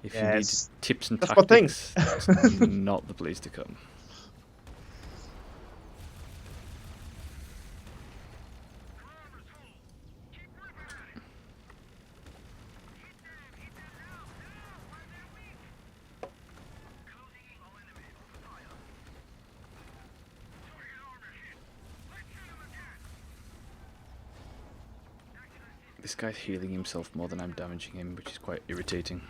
If you need tips and tactics, that's not the place to come. This guy's healing himself more than I'm damaging him, which is quite irritating.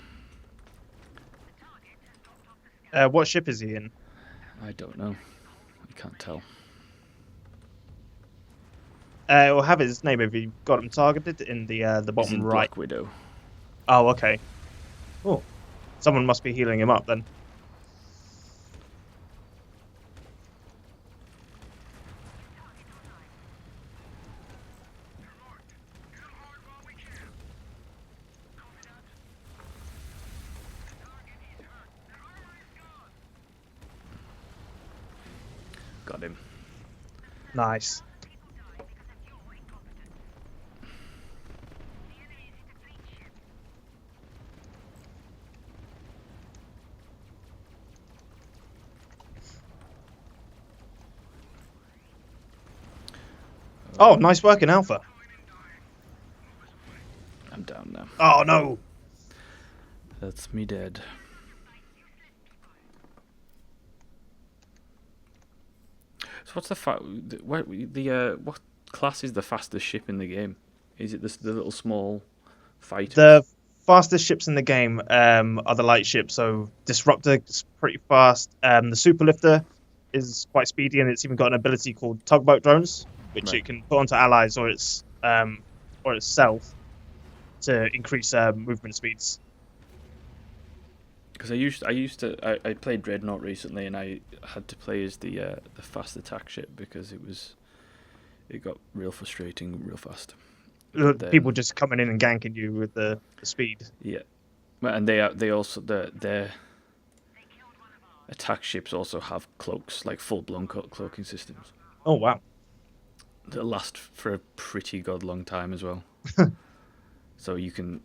What ship is he in? I don't know. I can't tell. We'll have his name if you got him targeted in the bottom He's in right. Black Widow. Oh, okay. Oh, someone must be healing him up then. Got him. Nice. Oh, nice work in Alpha. I'm down now. Oh, no. That's me dead. So what's what class is the fastest ship in the game? Is it the little small fighter? The fastest ships in the game are the light ships. So Disruptor is pretty fast. The Superlifter is quite speedy, and it's even got an ability called tugboat drones, which it can put onto allies or itself to increase movement speeds. Because I played Dreadnought recently, and I had to play as the fast attack ship because it got real frustrating real fast. People just coming in and ganking you with the speed. Yeah, and they also their attack ships also have cloaks, like full blown cloaking systems. Oh wow! That last for a pretty god long time as well. So you can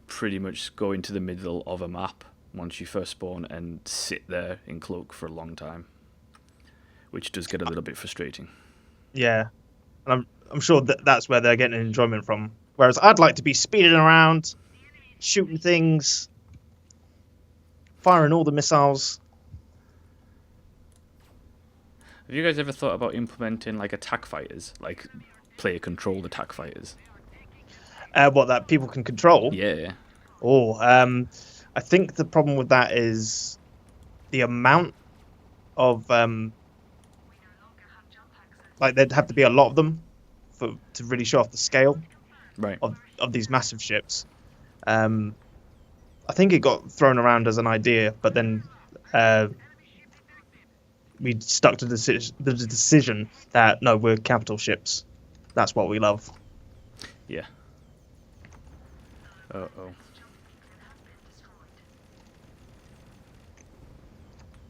pretty much go into the middle of a map once you first spawn and sit there in cloak for a long time, which does get a little bit frustrating. Yeah, and I'm sure that's where they're getting enjoyment from. Whereas I'd like to be speeding around, shooting things, firing all the missiles. Have you guys ever thought about implementing like attack fighters, like player controlled attack fighters? What, that people can control? Yeah. Oh, I think the problem with that is the amount of like there'd have to be a lot of them to really show off the scale Right. of these massive ships. I think it got thrown around as an idea, but then we stuck to the decision that no, we're capital ships. That's what we love. Yeah. Uh-oh.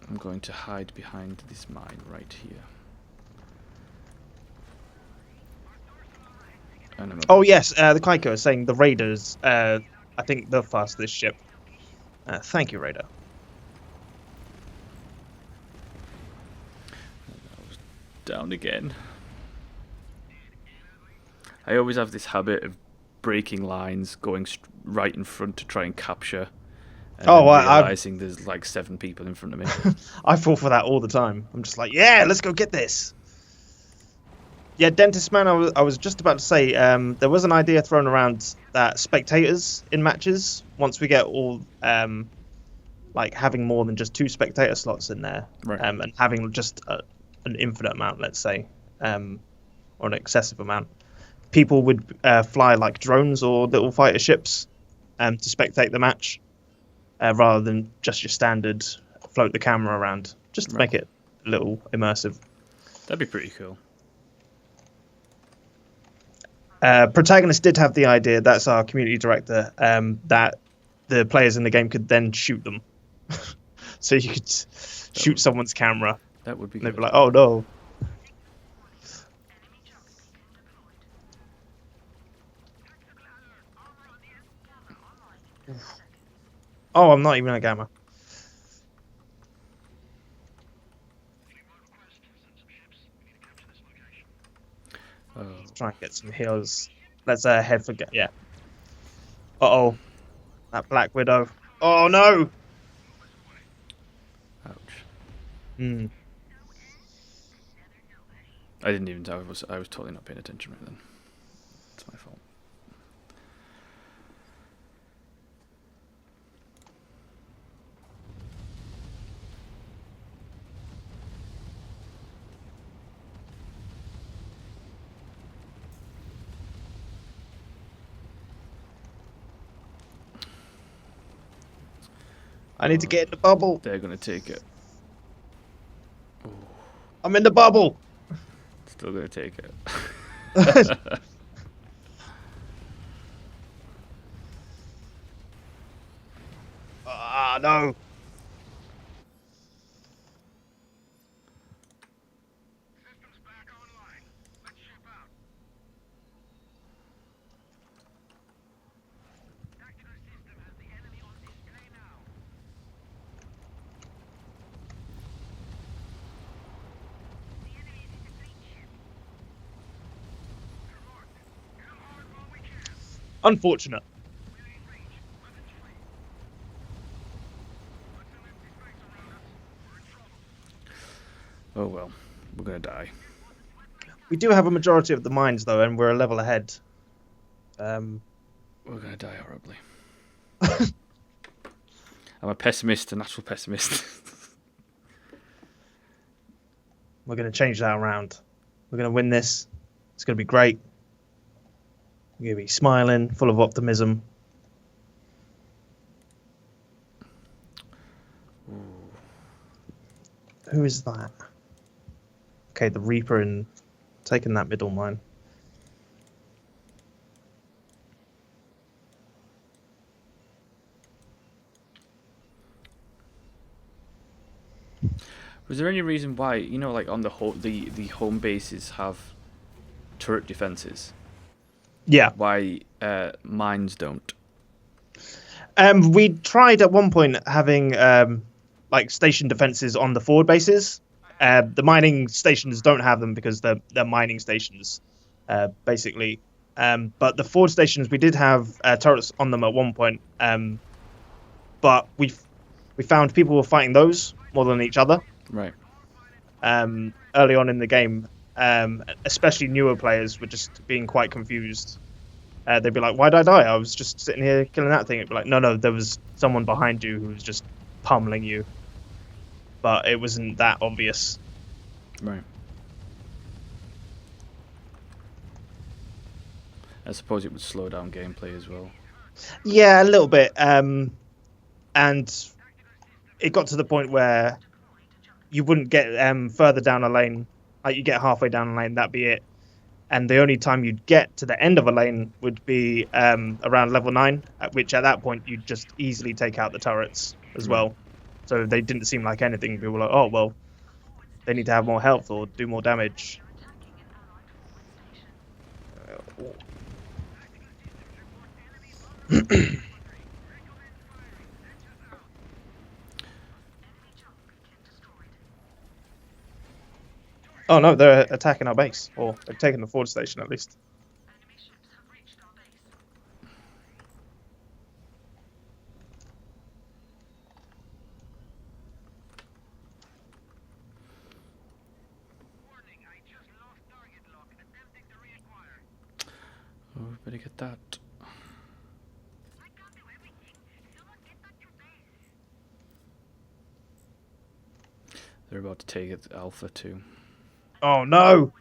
I'm going to hide behind this mine right here. And Oh yes, the Kaiko is saying the Raiders. I think the fastest ship. Thank you, Raider. Down again. I always have this habit of breaking lines, going right in front to try and capture. And realizing there's like 7 people in front of me. I fall for that all the time. I'm just like, yeah, let's go get this. Yeah, Dentist Man, I was just about to say, there was an idea thrown around that spectators in matches, once we get all, like having more than just 2 spectator slots in there, right. And having just an infinite amount, let's say, or an excessive amount, people would fly like drones or little fighter ships to spectate the match, rather than just your standard float the camera around, just to make it a little immersive. That'd be pretty cool. Protagonist did have the idea, that's our community director, that the players in the game could then shoot them. So you could shoot someone's camera. That would be good. They'd good. be like, oh no. Oh, I'm not even a gamma. Let's try and get some heals. Let's head for yeah. Uh-oh. That Black Widow. Oh no! Ouch. Hmm. I didn't even tell. I was totally not paying attention right then. It's my fault. I need to get in the bubble. They're gonna take it. Ooh. I'm in the bubble. Still gonna take it. Ah, no. Systems back online. Let's ship out. Tactical system has the enemy on display now. The enemy is in the fleet ship. Good work. Get them hard while we can. Unfortunate. We're in range. Weapons free. Put some empty space around us. We're in trouble. Oh well, we're gonna die. We do have a majority of the mines, though, and we're a level ahead. We're gonna die horribly. I'm a pessimist, a natural pessimist. We're going to change that around. We're going to win this. It's going to be great. We're going to be smiling, full of optimism. Who is that? Okay, the Reaper and taking that middle mine. Was there any reason why, you know, like on the home bases have turret defenses? Yeah. Why mines don't? We tried at one point having like station defenses on the forward bases. The mining stations don't have them because they're mining stations, basically. But the forward stations, we did have turrets on them at one point. But we found people were fighting those more than each other. Right. Early on in the game, especially newer players were just being quite confused. they'd be like, "Why'd I die? I was just sitting here killing that thing." It'd be like, "No, there was someone behind you who was just pummeling you, but it wasn't that obvious." Right. I suppose it would slow down gameplay as well. Yeah, a little bit. And it got to the point where you wouldn't get further down a lane. Like you get halfway down a lane, that'd be it. And the only time you'd get to the end of a lane would be around level 9, at which at that point you'd just easily take out the turrets as well. So they didn't seem like anything. People were like, oh, well, they need to have more health or do more damage. Oh no, they're attacking our base, or they've taken the forward station at least. Oh, better get that. They're about to take it Alpha too. Oh no!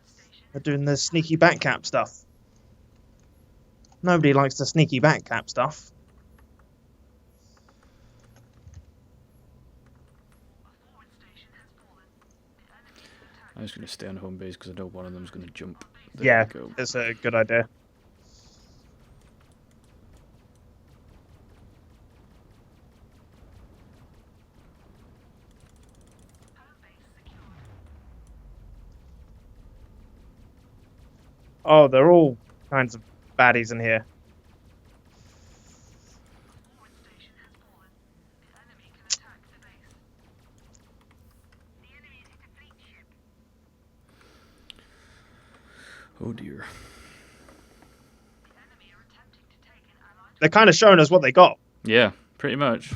They're doing the sneaky backcap stuff. Nobody likes the sneaky backcap stuff. I'm just going to stay on home base because I know one of them's going to jump. Yeah, it's a good idea. Oh, they're all kinds of baddies in here. Oh dear. They're kind of showing us what they got. Yeah, pretty much.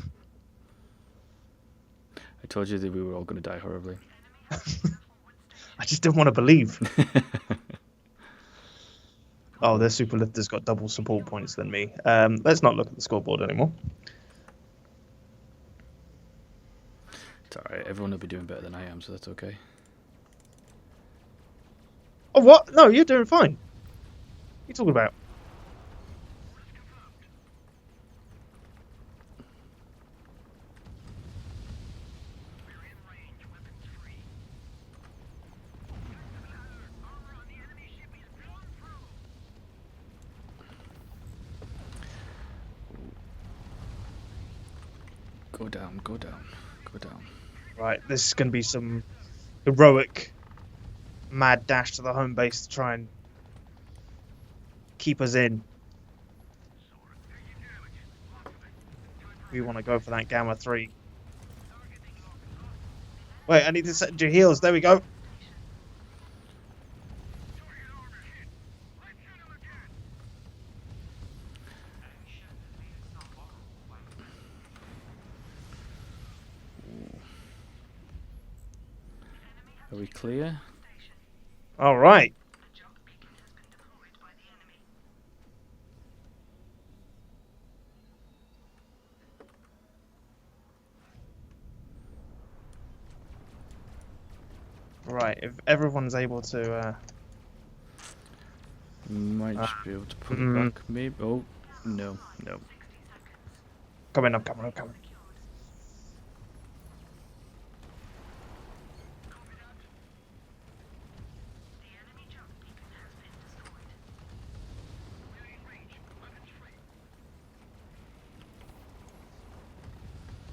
I told you that we were all going to die horribly. I just didn't want to believe. Oh, their super lifter's got double support points than me. Let's not look at the scoreboard anymore. It's alright, everyone will be doing better than I am, so that's okay. Oh, what? No, you're doing fine. What are you talking about? Go down, go down, go down. Right, this is going to be some heroic mad dash to the home base to try and keep us in. We want to go for that Gamma 3. Wait, I need to set your heals. There we go. Are we clear? All right. Right, if everyone's able to... Might just be able to put it back, maybe. Oh, no, no. Come in, I'm coming, I'm coming.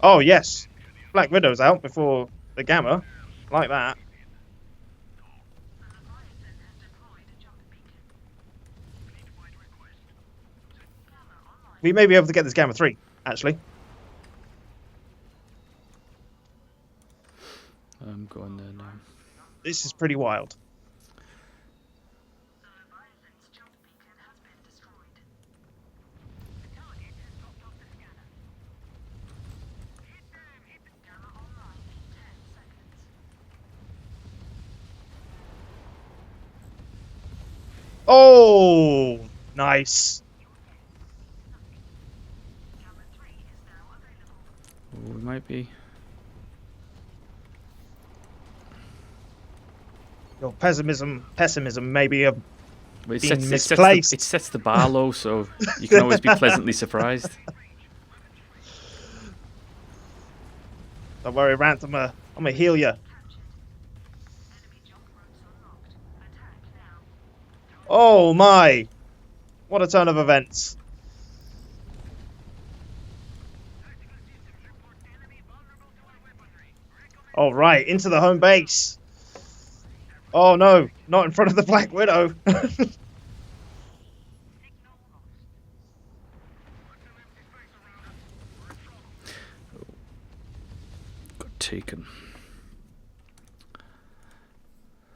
Oh, yes. Black Widow's out before the Gamma. Like that. We may be able to get this Gamma 3, actually. I'm going there now. This is pretty wild. Oh, nice. might be. Your pessimism maybe have But been misplaced. It sets the bar low, so you can always be pleasantly surprised. Don't worry, Rant. I'm gonna heal you. Oh my! What a turn of events. All right, into the home base. Oh no, not in front of the Black Widow. Got taken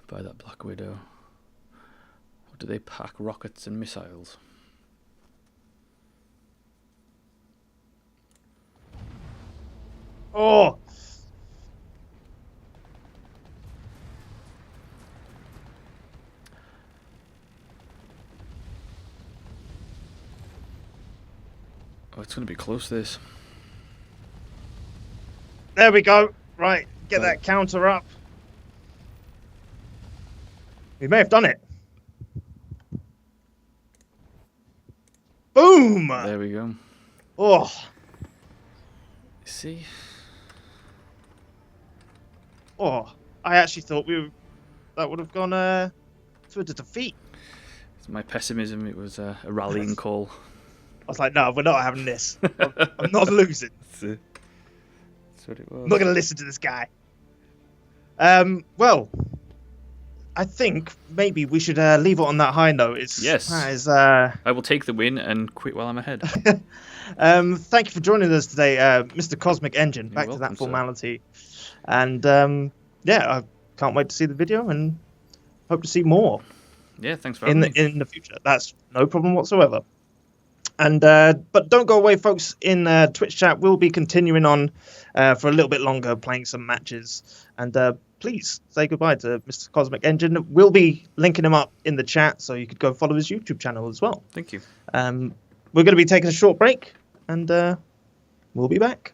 by that Black Widow. What do they pack? Rockets and missiles. Oh! Oh, it's going to be close, this. There we go. Right, get that counter up. We may have done it. Boom! There we go. Oh, See? oh! I actually thought that would have gone to a defeat. It's my pessimism. It was a rallying call. I was like, no, we're not having this. I'm not losing. That's what it was. I'm not going to listen to this guy. Well, I think maybe we should leave it on that high note. Yes. That is, I will take the win and quit while I'm ahead. thank you for joining us today, Mr. Cosmic Engine. You're Back to welcome, that formality. And yeah, I can't wait to see the video and hope to see more Yeah, thanks for having me. in the future. That's no problem whatsoever. And but don't go away, folks. In Twitch chat, we'll be continuing on for a little bit longer, playing some matches. And please say goodbye to Mr. Cosmic Engine. We'll be linking him up in the chat, so you could go follow his YouTube channel as well. Thank you. We're going to be taking a short break, and we'll be back.